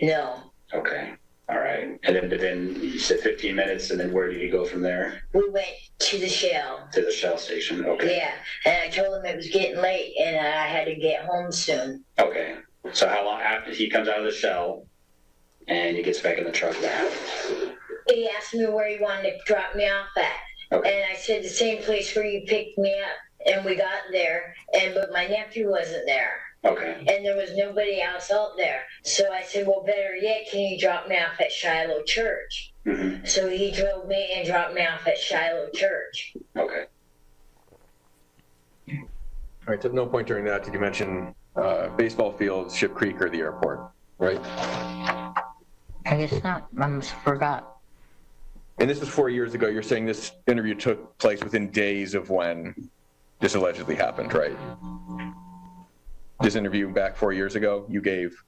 No. Okay. All right. And then you said 15 minutes, and then where did he go from there? We went to the Shell. To the Shell station. Okay. Yeah, and I told him it was getting late and I had to get home soon. Okay. So how long after he comes out of the Shell and he gets back in the truck now? He asked me where he wanted to drop me off at. Okay. And I said the same place where you picked me up. And we got there, but my nephew wasn't there. Okay. And there was nobody else out there. So I said, well, better yet, can you drop me off at Shiloh Church? Mm-hmm. So he drove me and dropped me off at Shiloh Church. Okay. All right. At no point during that did you mention baseball fields, Ship Creek, or the airport, right? I guess not. I almost forgot. And this was 4 years ago. You're saying this interview took place within days of when this allegedly happened, right? This interview back 4 years ago, you gave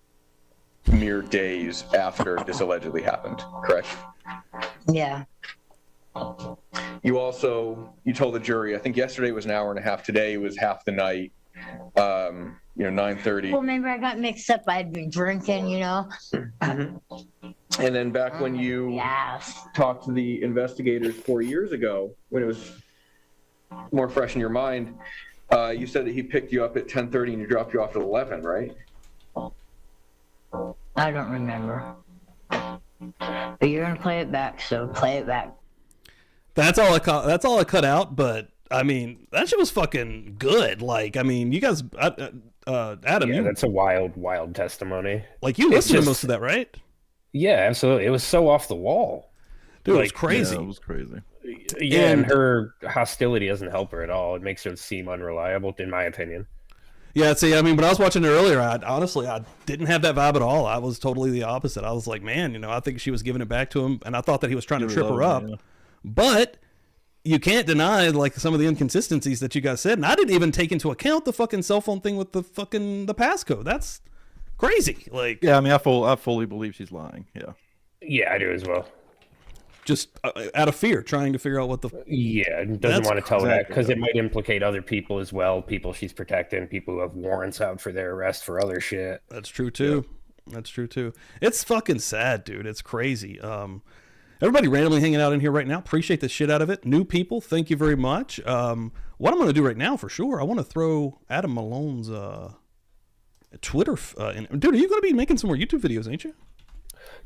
mere days after this allegedly happened, correct? Yeah. You told the jury, I think yesterday was an hour and a half, today was half the night, 9:30. Well, maybe I got mixed up. I'd been drinking, And then back when you talked to the investigators 4 years ago, when it was more fresh in your mind, you said that he picked you up at 10:30 and he dropped you off at 11, right? I don't remember. But you're gonna play it back, so play it back. That's all I cut out. But I mean, that shit was fucking good. Like, I mean, you guys, Adam, Yeah, that's a wild testimony. Like, you listened to most of that, right? Yeah, absolutely. It was so off the wall. Dude, it was crazy. Yeah, it was crazy. Yeah, and her hostility doesn't help her at all. It makes her seem unreliable, in my opinion. Yeah, see, I mean, when I was watching it earlier, I didn't have that vibe at all. I was totally the opposite. I was like, man, I think she was giving it back to him, and I thought that he was trying to trip her up. Yeah. But you can't deny like some of the inconsistencies that you guys said, and I didn't even take into account the fucking cell phone thing with the passcode. That's crazy. Like, yeah, I mean, I fully believe she's lying. Yeah. Yeah, I do as well. Just out of fear, trying to figure out what the. Yeah, doesn't want to tell that because it might implicate other people as well. People she's protecting, people who have warrants out for their arrest for other shit. That's true too. Yeah. That's true too. It's fucking sad, dude. It's crazy. Everybody randomly hanging out in here right now. Appreciate the shit out of it. New people, thank you very much. What I'm going to do right now for sure, I want to throw Adam Malone's Twitter. Dude, are you going to be making some more YouTube videos, ain't you?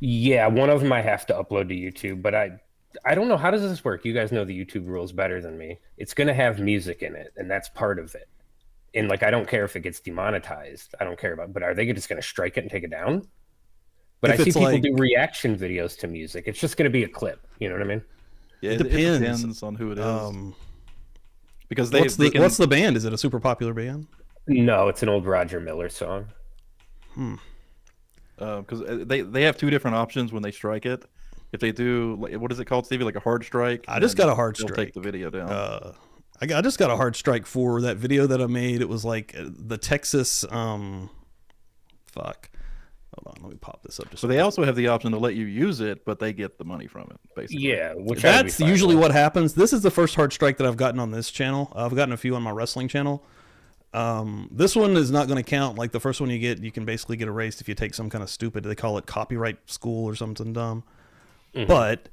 Yeah, one of them I have to upload to YouTube, but I don't know. How does this work? You guys know the YouTube rules better than me. It's going to have music in it, and that's part of it. And like, I don't care if it gets demonetized. I don't care about, but are they just going to strike it and take it down? But I see people do reaction videos to music. It's just going to be a clip. You know what I mean? Yeah, it depends on who it is. Because what's the band? Is it a super popular band? No, it's an old Roger Miller song. Because they have two different options when they strike it. If they do, like, what is it called, Stevie? Like a hard strike? I just got a hard strike. Take the video down. I just got a hard strike for that video that I made. It was like the Texas. Fuck. Hold on, let me pop this up. So they also have the option to let you use it, but they get the money from it, basically. Yeah, that's usually what happens. This is the first hard strike that I've gotten on this channel. I've gotten a few on my wrestling channel. This one is not going to count. Like the first one you get, you can basically get erased if you take some kind of stupid, they call it copyright school or something dumb. Mm-hmm. But,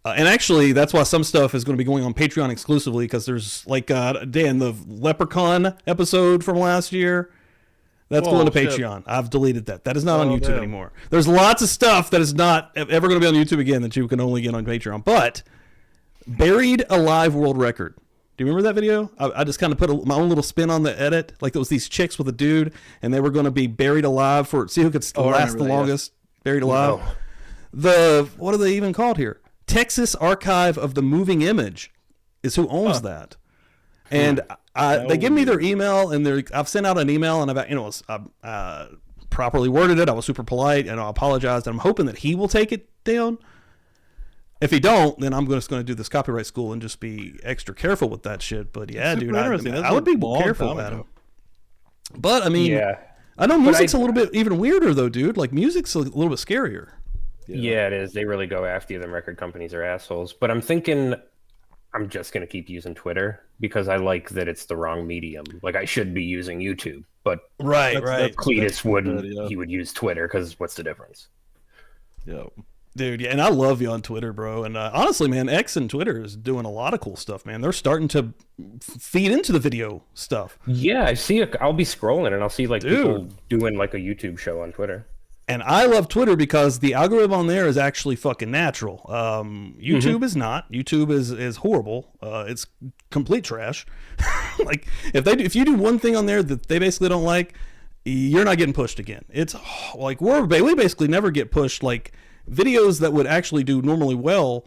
and actually that's why some stuff is going to be going on Patreon exclusively, because there's like, Dan, the Leprechaun episode from last year, that's going to Patreon. I've deleted that. That is not on YouTube anymore. There's lots of stuff that is not ever going to be on YouTube again that you can only get on Patreon. But Buried Alive World Record. Do you remember that video? I just kind of put my own little spin on the edit. Like there was these chicks with a dude, and they were going to be buried alive for see who could last the longest. Buried alive. No. What are they even called here? Texas Archive of the Moving Image is who owns that. And they give me their email, and I've sent out an email, and I properly worded it. I was super polite, and I apologized. And I'm hoping that he will take it down. If he don't, then I'm just going to do this copyright school and just be extra careful with that shit. But yeah, dude, I would be careful, Adam. But I mean, I know music's a little bit even weirder though, dude. Like music's a little bit scarier. Yeah, it is. They really go after you. Them record companies are assholes. But I'm thinking I'm just going to keep using Twitter because I like that it's the wrong medium. Like I should be using YouTube, but right. Cletus wouldn't. He would use Twitter because what's the difference? Yeah. Dude, yeah, and I love you on Twitter, bro. And honestly, man, X and Twitter is doing a lot of cool stuff, man. They're starting to feed into the video stuff. Yeah, I see it. I'll be scrolling and I'll see like people doing like a YouTube show on Twitter. And I love Twitter because the algorithm on there is actually fucking natural. YouTube is not. YouTube is horrible. It's complete trash. Like if you do one thing on there that they basically don't like, you're not getting pushed again. It's like we basically never get pushed like videos that would actually do normally well,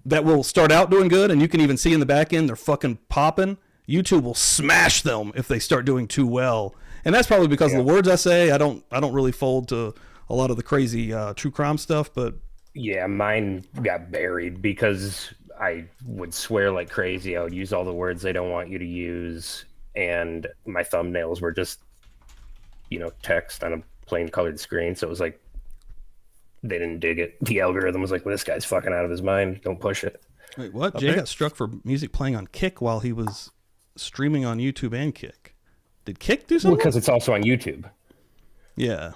that will start out doing good, and you can even see in the back end they're fucking popping. YouTube will smash them if they start doing too well, and that's probably because of the words I say. I don't really fold to a lot of the crazy true crime stuff, but yeah, mine got buried because I would swear like crazy. I would use all the words they don't want you to use, and my thumbnails were just text on a plain colored screen, so it was like they didn't dig it. The algorithm was like, well, this guy's fucking out of his mind. Don't push it. Wait, what? Jay got struck for music playing on Kick while he was streaming on YouTube and Kick. Did Kick do something? Because it's also on YouTube. Yeah.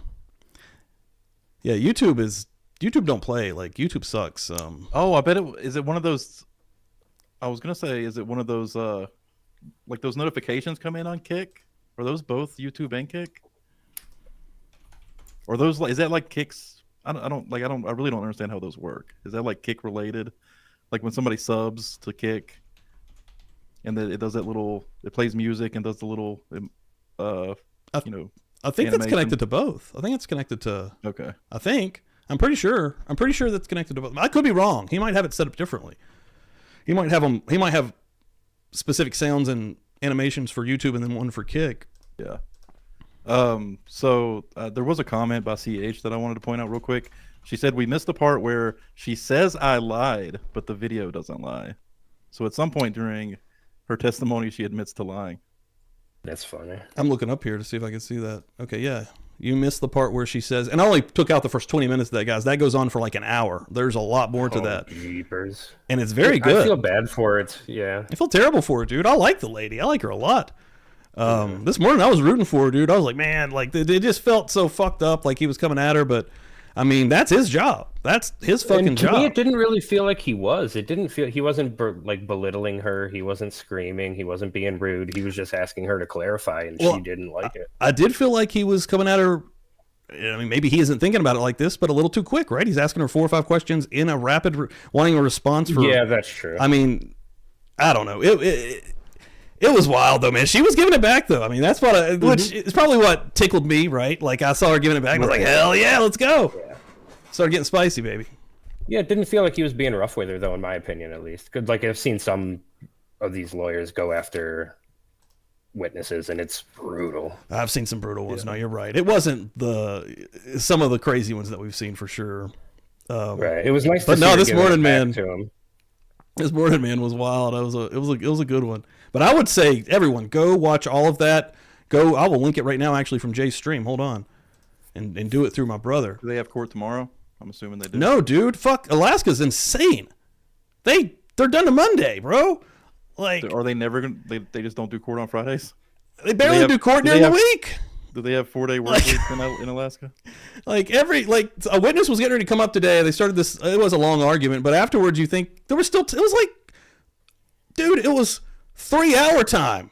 Yeah, YouTube don't play. Like, YouTube sucks. I bet is it one of those, I was going to say, is it one of those, like those notifications come in on Kick? Are those both YouTube and Kick? Or those, is that like Kick's? I really don't understand how those work. Is that like Kick related? Like when somebody subs to Kick and then it does that little, it plays music and does the little, I think that's connected to both. I think it's connected to, I'm pretty sure that's connected to both. I could be wrong. He might have it set up differently. He might have specific sounds and animations for YouTube and then one for Kick. Yeah. So there was a comment by CH that I wanted to point out real quick. She said, we missed the part where she says I lied, but the video doesn't lie. So at some point during her testimony, she admits to lying. That's funny. I'm looking up here to see if I can see that. Okay, yeah. You missed the part where she says, and I only took out the first 20 minutes of that, guys. That goes on for like an hour. There's a lot more to that. Jeepers. And it's very good. I feel bad for it. Yeah. I feel terrible for her, dude. I like the lady. I like her a lot. This morning I was rooting for her, dude. I was like, man, like it just felt so fucked up, like he was coming at her, but I mean, that's his job. That's his fucking and to job. me, it didn't really feel like he was. It didn't feel he wasn't like belittling her. He wasn't screaming. He wasn't being rude. He was just asking her to clarify, and she didn't like it. I did feel like he was coming at her. I mean, maybe he isn't thinking about it like this, but a little too quick, right? He's asking her 4 or 5 questions in a rapid, wanting a response for. Yeah, that's true. I mean, I don't know. It was wild though, man. She was giving it back though. I mean, that's what, which is probably what tickled me, right? Like I saw her giving it back, and I was like, hell yeah, let's go. Yeah. Started getting spicy, baby. Yeah, it didn't feel like he was being rough with her, though, in my opinion, at least. Because, like, I've seen some of these lawyers go after witnesses, and it's brutal. I've seen some brutal ones. Yeah. No, you're right. It wasn't some of the crazy ones that we've seen for sure. Right. It was nice to but see no, her this morning, man. to him. This morning, man, was wild. It was a good one. But I would say, everyone, go watch all of that. Go. I will link it right now, actually, from Jay's stream. Hold on, and do it through my brother. Do they have court tomorrow? I'm assuming they do. No, dude. Fuck, Alaska's insane. They're done to Monday, bro. Like, are they never gonna? They just don't do court on Fridays. They barely do court during the week. Do they have 4-day work weeks in Alaska? Like a witness was getting ready to come up today. They started this. It was a long argument, but afterwards, you think there was still. It was like, dude, it was 3-hour time.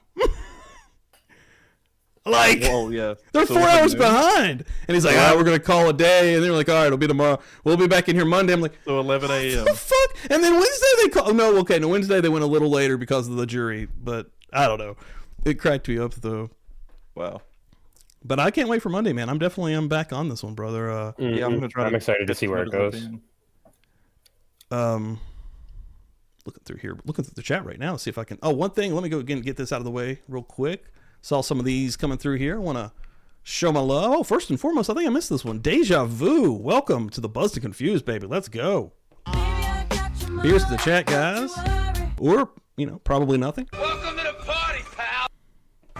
Like, whoa, yeah. They're 4 hours behind. And he's like, we're going to call a day. And they're like, all right, it'll be tomorrow. We'll be back in here Monday. I'm like, so 11 a.m. What the fuck? And then Wednesday they call. No, okay. No, Wednesday they went a little later because of the jury. But I don't know. It cracked me up, though. Wow. But I can't wait for Monday, man. I'm back on this one, brother. Yeah, I'm excited to see where it goes. Looking through here. Looking through the chat right now. See if I can. Oh, one thing. Let me go again and get this out of the way real quick. Saw some of these coming through here. I want to show my love. Oh, first and foremost, I think I missed this one. Deja Vu. Welcome to the Buzzed and Confused, baby. Let's go. Here's to the chat, guys. Or, probably nothing. Welcome to the party, pal.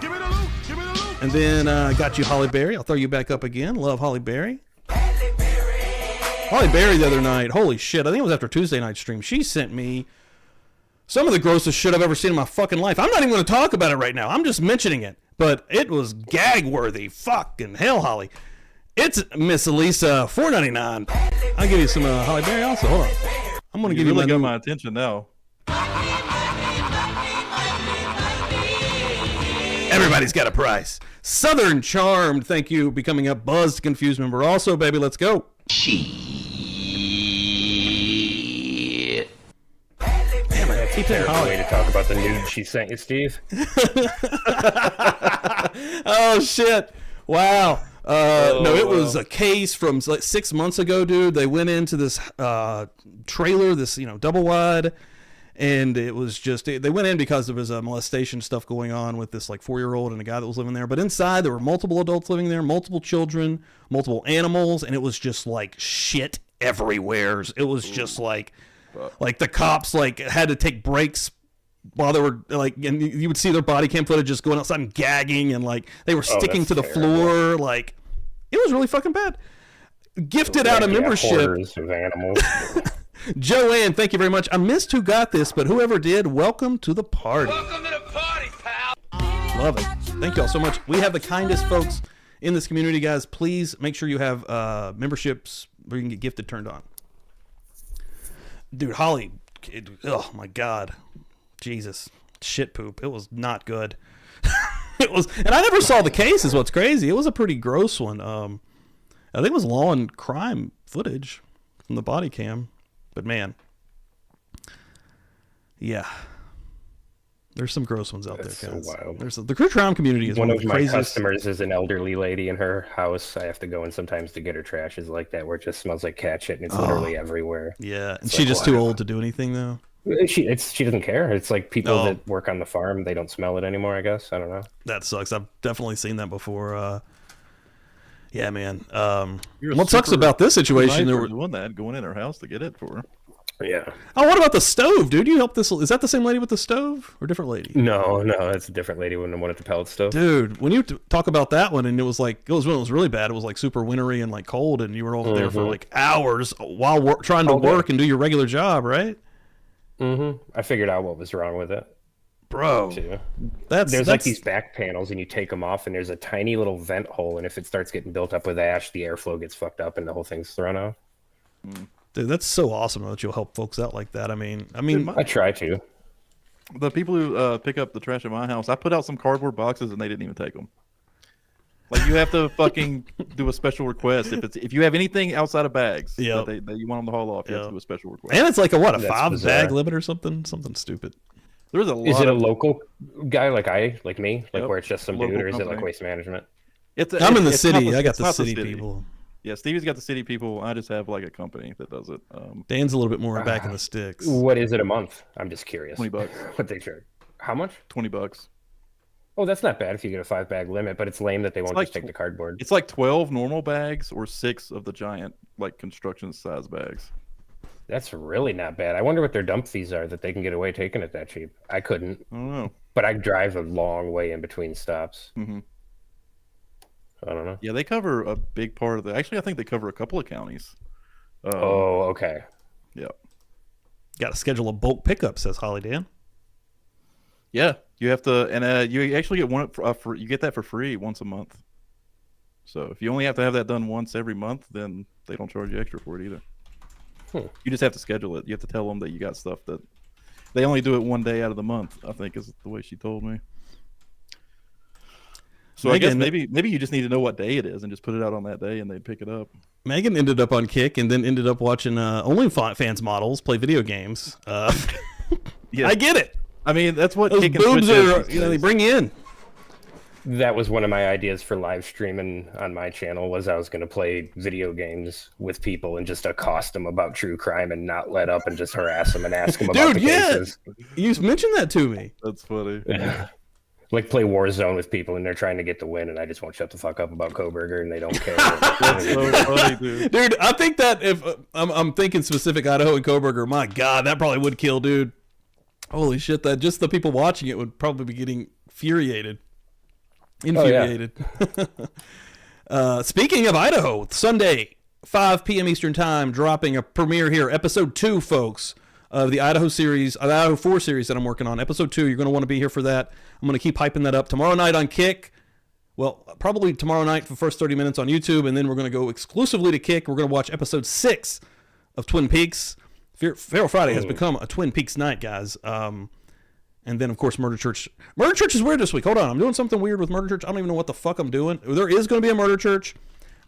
Give me the loot. Give me the loot. And then got you Holly Berry. I'll throw you back up again. Love Holly Berry. Holly Berry the other night. Holy shit. I think it was after Tuesday night stream. She sent me some of the grossest shit I've ever seen in my fucking life. I'm not even going to talk about it right now. I'm just mentioning it. But it was gag-worthy. Fucking hell, Holly. It's Miss Elisa, $4.99. I'll give you some Holly Berry also. Hold on. I'm going to give you really got my attention now. Everybody's got a price. Southern Charmed. Thank you. Becoming a Buzzed Confused member also, baby. Let's go. Way to talk about the nude she sent you, Steve. Oh shit! Wow. No, it was a case from like 6 months ago, dude. They went into this trailer, this double wide, and it was just they went in because there was a molestation stuff going on with this like 4-year-old and a guy that was living there. But inside there were multiple adults living there, multiple children, multiple animals, and it was just like shit everywhere. It was just like the cops like had to take breaks while they were like, and you would see their body cam footage just going outside and gagging, and like they were sticking to the floor. Like it was really fucking bad. Gifted out a membership. Of animals. Joanne, thank you very much. I missed who got this, but whoever did, welcome to the party. Welcome to the party, pal. Love it. Thank you all so much. We have the kindest folks in this community, guys. Please make sure you have memberships where you can get gifted turned on. Dude, Holly, oh my God. Jesus. Shit poop. It was not good. It was, and I never saw the case is what's crazy. It was a pretty gross one. I think it was law and crime footage from the body cam. But man, yeah. There's some gross ones out there, guys. So wild. The true crime community is one of the my craziest. customers is an elderly lady in her house. I have to go in sometimes to get her trash is like that, where it just smells like cat shit and it's literally everywhere. Yeah, and she's just too old to do anything though. She doesn't care. It's like people that work on the farm, they don't smell it anymore. I guess I don't know. That sucks. I've definitely seen that before. Yeah, man. What sucks about this situation? There were doing that, going in her house to get it for her. Yeah. Oh, what about the stove, dude? You helped this. Is that the same lady with the stove or different lady? No, that's a different lady when the one at the pellet stove. Dude, when you talk about that one, and it was when it was really bad. It was like super wintry and like cold, and you were over there for like hours while trying to work and do your regular job, right? I figured out what was wrong with it. Bro, there's like these back panels, and you take them off, and there's a tiny little vent hole, and if it starts getting built up with ash, the airflow gets fucked up, and the whole thing's thrown out. Dude, that's so awesome that you'll help folks out like that. I mean, I try to. The people who pick up the trash at my house, I put out some cardboard boxes and they didn't even take them. Like, you have to fucking do a special request if you have anything outside of bags that you want them to haul off. You have to do a special request. And it's like a 5-bag limit or something stupid. There's a lot. Is it a local guy like me, where it's just some dude, or is it like Waste Management? I'm in the city. I got the city people. Yeah, Stevie's got the city people. I just have like a company that does it. Dan's a little bit more back in the sticks. What is it a month? I'm just curious. $20. What they charge? How much? $20. Oh, that's not bad if you get a 5-bag limit, but it's lame that they won't just take the cardboard. It's like 12 normal bags or 6 of the giant like construction size bags. That's really not bad. I wonder what their dump fees are that they can get away taking it that cheap. I couldn't. I don't know. But I drive a long way in between stops. I don't know. Yeah, they cover a big part of the. Actually, I think they cover a couple of counties. Okay. Yeah. Got to schedule a bulk pickup, says Holly Dan. Yeah, you have to, and you actually get one you get that for free once a month. So if you only have to have that done once every month, then they don't charge you extra for it either. You just have to schedule it. You have to tell them that you got stuff that they only do it one day out of the month, I think is the way she told me. So I guess maybe you just need to know what day it is and just put it out on that day and they'd pick it up. Megan ended up on Kick and then ended up watching OnlyFans models play video games. Yeah. I get it. I mean, that's what those Kick and boobs Twitch are. is. They bring you in. That was one of my ideas for live streaming on my channel. Was I was going to play video games with people and just accost them about true crime and not let up and just harass them and ask them about the cases. You mentioned that to me. That's funny. Like play Warzone with people and they're trying to get the win and I just won't shut the fuck up about Koberger and they don't care. That's so funny, dude. Dude, I think that if I'm thinking specific Idaho and Koberger, my God, that probably would kill, dude. Holy shit, that just the people watching it would probably be getting infuriated. Speaking of Idaho, Sunday, 5 p.m. Eastern Time, dropping a premiere here, episode 2, folks, of the Idaho series, the Idaho 4 series that I'm working on. Episode 2, you're going to want to be here for that. I'm going to keep hyping that up. Tomorrow night on Kick, well, probably tomorrow night for the first 30 minutes on YouTube, and then we're going to go exclusively to Kick. We're going to watch episode 6 of Twin Peaks. Feral Friday has become a Twin Peaks night, guys. And then, of course, Murder Church. Murder Church is weird this week. Hold on. I'm doing something weird with Murder Church. I don't even know what the fuck I'm doing. There is going to be a Murder Church.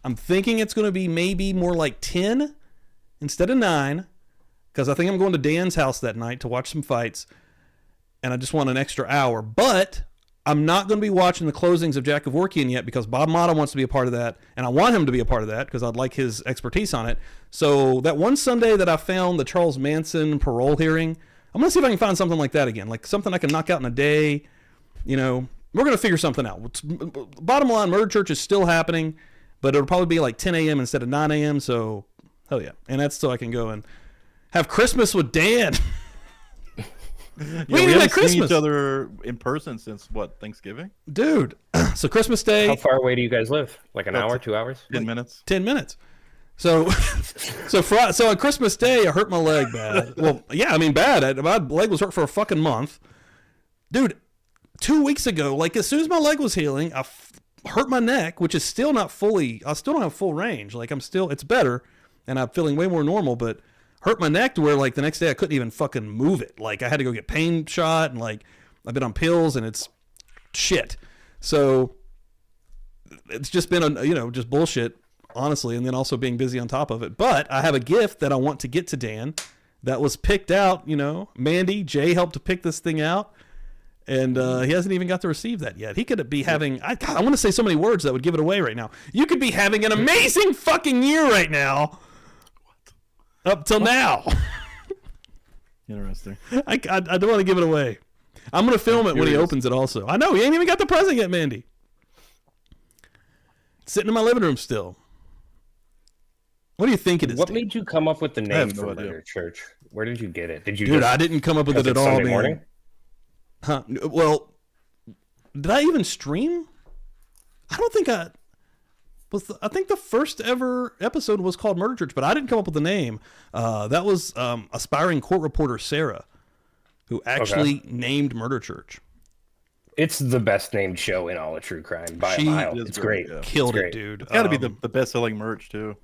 I'm thinking it's going to be maybe more like 10 instead of 9. Because I think I'm going to Dan's house that night to watch some fights. And I just want an extra hour. But I'm not going to be watching the closings of Jack Kevorkian yet because Bob Motta wants to be a part of that. And I want him to be a part of that because I'd like his expertise on it. So that one Sunday that I found the Charles Manson parole hearing, I'm going to see if I can find something like that again. Like something I can knock out in a day. You know, we're going to figure something out. Bottom line, Murder Church is still happening, but it'll probably be like 10 a.m. instead of 9 a.m. So, hell yeah. And that's so I can go and have Christmas with Dan. We haven't seen each other in person since, what, Thanksgiving? Dude, so Christmas Day. How far away do you guys live? Like an hour, 2 hours? 10 minutes. 10 minutes. So on Christmas Day, I hurt my leg bad. Well, yeah, I mean, bad. My leg was hurt for a fucking month. Dude, 2 weeks ago, like as soon as my leg was healing, I hurt my neck, which is still not fully, I still don't have full range. Like it's better, and I'm feeling way more normal, but hurt my neck to where like the next day I couldn't even fucking move it. Like I had to go get pain shot, and like I've been on pills, and it's shit. So it's just been just bullshit. Honestly, and then also being busy on top of it. But I have a gift that I want to get to Dan that was picked out, Mandy, Jay helped to pick this thing out, and he hasn't even got to receive that yet. He could be having, I want to say so many words that would give it away right now. You could be having an amazing fucking year right now. Up till now. Interesting. I don't want to give it away. I'm going to film it when he opens it also. I know, he ain't even got the present yet, Mandy. It's sitting in my living room still. What do you think it is? What Dave? made you come up with the name have no for idea. Murder Church? Where did you get it? Did you? Dude, just, I didn't come up with it at all, Sunday man. morning? Huh? Well, did I even stream? I don't think I was. I think the first ever episode was called Murder Church, but I didn't come up with the name. That was aspiring court reporter Sarah, who actually named Murder Church. It's the best named show in all of true crime by a mile. It's great. Yeah. Killed It's it, great. dude. It's got to be the best-selling merch too.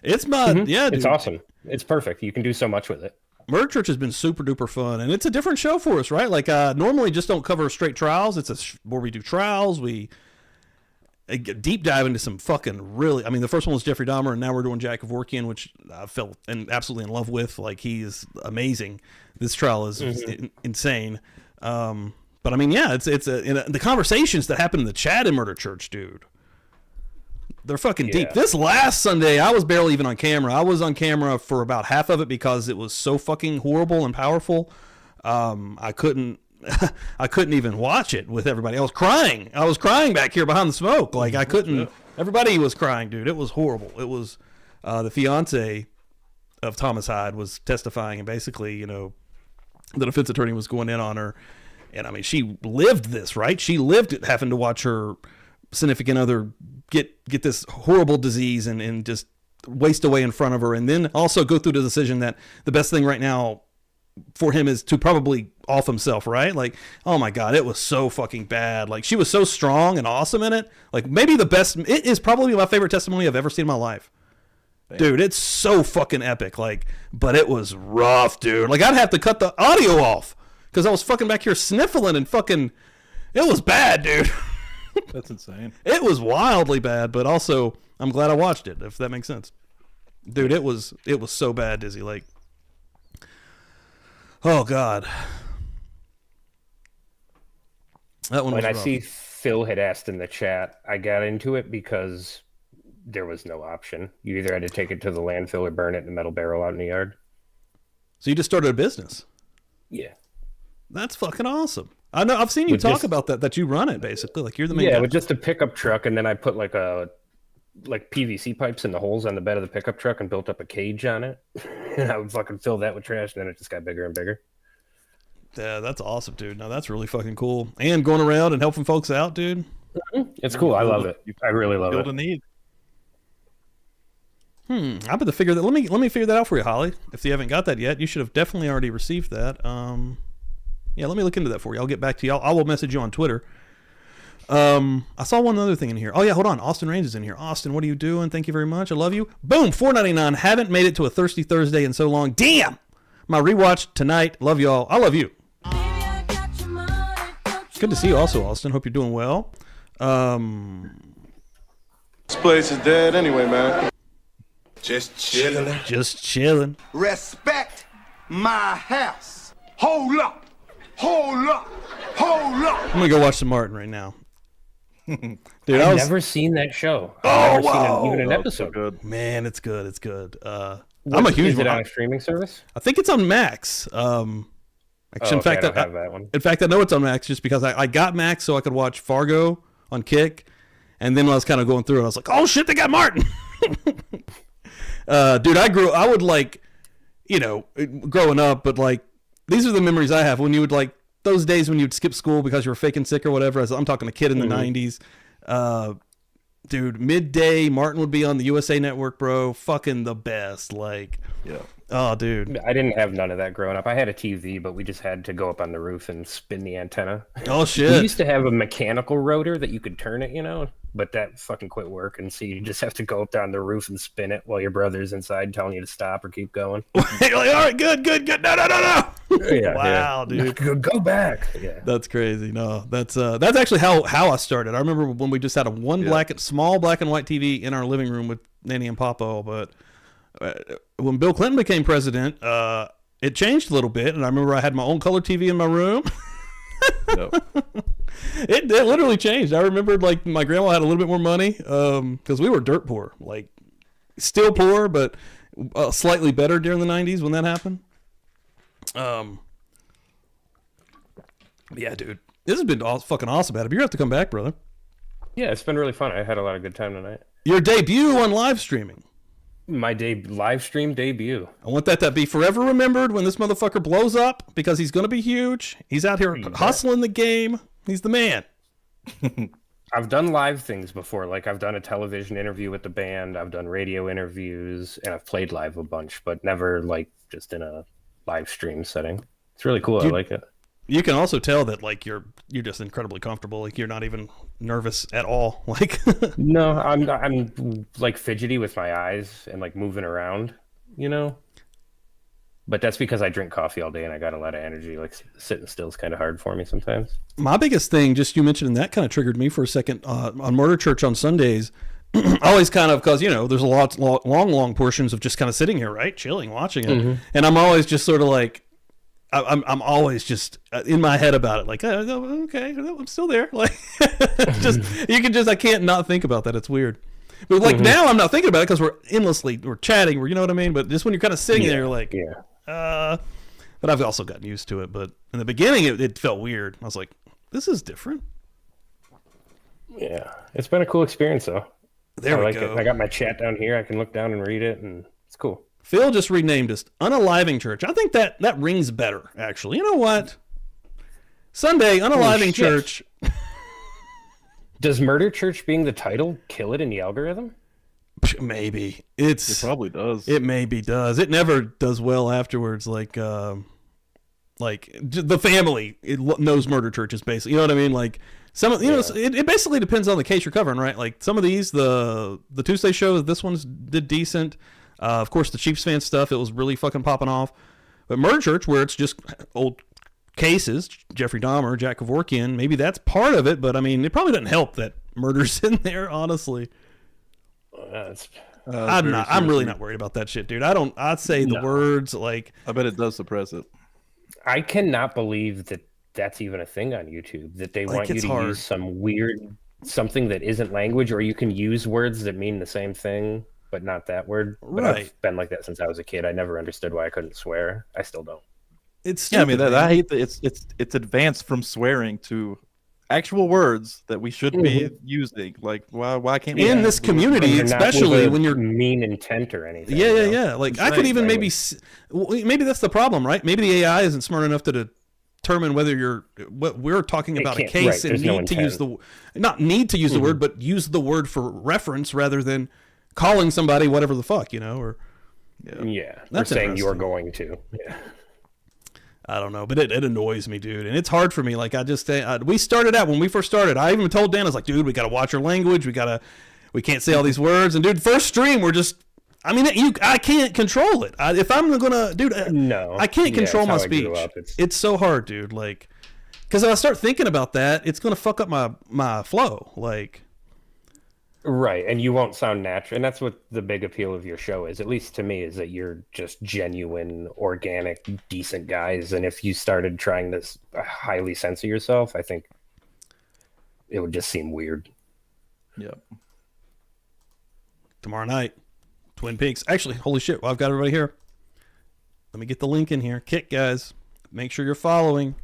It's my yeah, dude. It's awesome. It's perfect. You can do so much with it. Murder Church has been super duper fun, and it's a different show for us, right? Like normally just don't cover straight trials. It's where we do trials. We deep dive into some fucking really. I mean, the first one was Jeffrey Dahmer, and now we're doing Jack Kevorkian, which I felt absolutely in love with. Like, he is amazing. This trial is insane. But I mean, yeah, it's the conversations that happen in the chat in Murder Church, dude. They're fucking deep. This last Sunday, I was barely even on camera. I was on camera for about half of it because it was so fucking horrible and powerful. I couldn't even watch it with everybody. I was crying. Back here behind the smoke. Like, I couldn't. Everybody was crying, dude. It was horrible. It was the fiance of Thomas Hyde was testifying, and basically, the defense attorney was going in on her. And I mean, she lived this, right? She lived it, having to watch her significant other get this horrible disease and just waste away in front of her, and then also go through the decision that the best thing right now for him is to probably off himself, right? Like, oh my God, it was so fucking bad. Like, she was so strong and awesome in it. Like, maybe it is probably my favorite testimony I've ever seen in my life. Damn. Dude, it's so fucking epic. Like, but it was rough, dude. Like, I'd have to cut the audio off because I was fucking back here sniffling and fucking, it was bad, dude. That's insane. It was wildly bad, but also I'm glad I watched it, if that makes sense. Dude, it was so bad, Dizzy. Like, oh God. That one was When I rough. see Phil had asked in the chat, I got into it because there was no option. You either had to take it to the landfill or burn it in a metal barrel out in the yard. So you just started a business? Yeah. That's fucking awesome. I know. I've seen you talk about that you run it, basically. Like, you're the main guy. With just a pickup truck, and then I put like PVC pipes in the holes on the bed of the pickup truck and built up a cage on it. And I would fucking fill that with trash, and then it just got bigger and bigger. Yeah, that's awesome, dude. No, that's really fucking cool. And going around and helping folks out, dude. It's cool. I love it. I really love it. Build a need. I'm about to figure that. Let me figure that out for you, Holly. If you haven't got that yet, you should have definitely already received that. Yeah, let me look into that for you. I'll get back to you. I will message you on Twitter. I saw one other thing in here. Oh yeah, hold on. Austin Raines is in here. Austin, what are you doing? Thank you very much. I love you. Boom, $4.99. Haven't made it to a Thirsty Thursday in so long. Damn. My rewatch tonight. Love y'all. I love you. Good to see you also, Austin. Hope you're doing well. This place is dead anyway, man. Just chilling. Just chilling. Respect my house. Hold up. Hold up. Hold up. I'm gonna go watch some Martin right now. Dude, I've never seen that show. I've never seen even an episode. Good. Man, it's good. It's good. I'm a huge. Is it on a streaming service? I think it's on Max. Actually, in fact, I don't have that one. In fact, I know it's on Max just because I got Max so I could watch Fargo on Kick, and then when I was kind of going through it, I was like, oh shit, they got Martin. Dude, I would like, growing up, but like, these are the memories I have when you would like those days when you'd skip school because you were faking sick or whatever. I'm talking a kid in the 90s. Dude, midday, Martin would be on the USA Network, bro. Fucking the best. Like, yeah. Oh, dude. I didn't have none of that growing up. I had a TV, but we just had to go up on the roof and spin the antenna. Oh, shit. We used to have a mechanical rotor that you could turn it, but that fucking quit working. So you just have to go up there on the roof and spin it while your brother's inside telling you to stop or keep going. You're like, all right, good. No. Yeah, wow, dude. Go back. Yeah. That's crazy. No, that's actually how I started. I remember when we just had a small black and white TV in our living room with Nanny and Papa, but when Bill Clinton became president, it changed a little bit, and I remember I had my own color TV in my room. It literally changed. I remembered like my grandma had a little bit more money because we were dirt poor, like still poor, but slightly better during the 90s when that happened. Yeah, dude, this has been fucking awesome, Adam. You have to come back, brother. Yeah, it's been really fun. I had a lot of good time tonight. Your debut on live streaming. My live stream debut. I want that to be forever remembered when this motherfucker blows up, because he's going to be huge. He's out here hustling the game. He's the man. I've done live things before. Like I've done a television interview with the band. I've done radio interviews, and I've played live a bunch, but never like just in a live stream setting. It's really cool. I like it. You can also tell that like you're just incredibly comfortable. Like you're not even nervous at all. Like no, I'm like fidgety with my eyes and like moving around, you know. But that's because I drink coffee all day and I got a lot of energy. Like sitting still is kind of hard for me sometimes. My biggest thing, just you mentioning that, kind of triggered me for a second. On Murder Church on Sundays, always kind of, because there's a lot long portions of just kind of sitting here, right, chilling, watching it, and I'm always just sort of like. I'm always just in my head about it, like, okay, I'm still there. Like, I can't not think about that. It's weird. But like now I'm not thinking about it because we're chatting, you know what I mean? But just when you're kind of sitting there, you're like, but I've also gotten used to it. But in the beginning, it felt weird. I was like, this is different. Yeah, it's been a cool experience though. There we go. I got my chat down here. I can look down and read it, and it's cool. Phil just renamed us Unaliving Church. I think that rings better, actually. You know what? Sunday, Unaliving Church. Does Murder Church being the title kill it in the algorithm? Maybe. It probably does. It maybe does. It never does well afterwards. Like the family knows Murder Church is basically, you know what I mean? Like some of, it basically depends on the case you're covering, right? Like some of these, the Tuesday show, this one's did decent. Of course, the Chiefs fan stuff, it was really fucking popping off. But Murder Church, where it's just old cases, Jeffrey Dahmer, Jack Kevorkian, maybe that's part of it. But I mean, it probably doesn't help that murder's in there, honestly. I'm really not worried about that shit, dude. I'd say the words, like, I bet it does suppress it. I cannot believe that that's even a thing on YouTube, that they want you to use some weird something that isn't language, or you can use words that mean the same thing but not that word. But I've been like that since I was a kid. I never understood why I couldn't swear. I still don't. It's stupid, I hate that it's advanced from swearing to actual words that we shouldn't be using. Like why can't we in this community, especially when you're mean intent or anything? Yeah. Like I could even maybe that's the problem, right? Maybe the AI isn't smart enough to determine whether what we're talking about a case and need to use the word, but use the word for reference rather than calling somebody whatever the fuck, or that's saying you're going to. Yeah. I don't know, but it annoys me, dude, and it's hard for me. Like we started out when we first started. I even told Dan, I was like, dude, we got to watch our language. We can't say all these words. And dude, first stream, I can't control it. If I'm gonna, dude, I can't control my speech. It's so hard, dude. Like, because if I start thinking about that, it's gonna fuck up my flow. Like. Right, and you won't sound natural, and that's what the big appeal of your show is, at least to me, is that you're just genuine, organic, decent guys, and if you started trying to highly censor yourself, I think it would just seem weird. Yep. Tomorrow night, Twin Peaks. Actually, holy shit, I've got everybody here. Let me get the link in here. Kick, guys. Make sure you're following.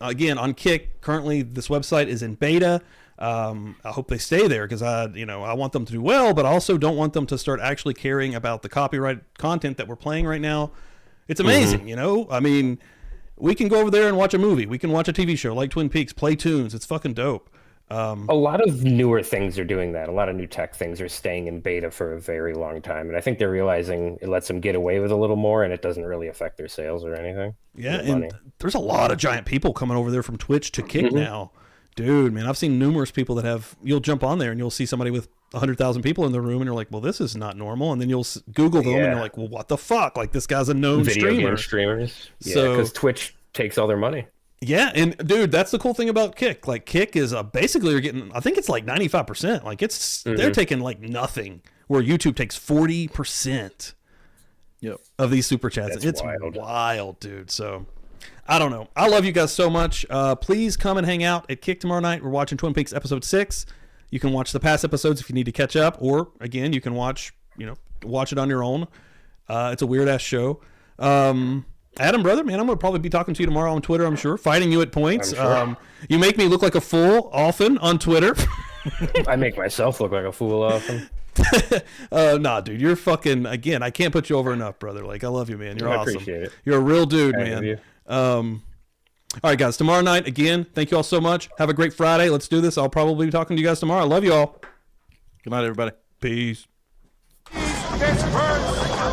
Again, on Kick, currently this website is in beta. I hope they stay there because I want them to do well, but I also don't want them to start actually caring about the copyright content that we're playing right now. It's amazing, I mean, we can go over there and watch a movie. We can watch a TV show like Twin Peaks, play tunes. It's fucking dope. A lot of newer things are doing that. A lot of new tech things are staying in beta for a very long time, and I think they're realizing it lets them get away with a little more, and it doesn't really affect their sales or anything. Yeah, and there's a lot of giant people coming over there from Twitch to Kick now. Dude, man, I've seen numerous people that you'll jump on there and you'll see somebody with 100,000 people in the room and you're like, well, this is not normal. And then you'll Google them and you're like, well, what the fuck? Like, this guy's a known video streamer. Game streamers. Yeah, because Twitch takes all their money. Yeah, and dude, that's the cool thing about Kick. Like, Kick is basically you're getting, I think it's like 95%. Like, they're taking like nothing, where YouTube takes 40% of these super chats. It's wild, dude. So I don't know. I love you guys so much. Please come and hang out at Kick tomorrow night. We're watching Twin Peaks episode 6. You can watch the past episodes if you need to catch up, or again, you can watch it on your own. It's a weird ass show. Adam, brother, man, I'm gonna probably be talking to you tomorrow on Twitter. I'm sure, fighting you at points. Sure. You make me look like a fool often on Twitter. I make myself look like a fool often. Nah, dude, you're fucking, again, I can't put you over enough, brother. Like, I love you, man. You're I awesome. appreciate it. You're a real dude, I man. love you. All right, guys, tomorrow night, again, thank you all so much. Have a great Friday. Let's do this. I'll probably be talking to you guys tomorrow. I love you all. Good night, everybody. Peace. Pittsburgh.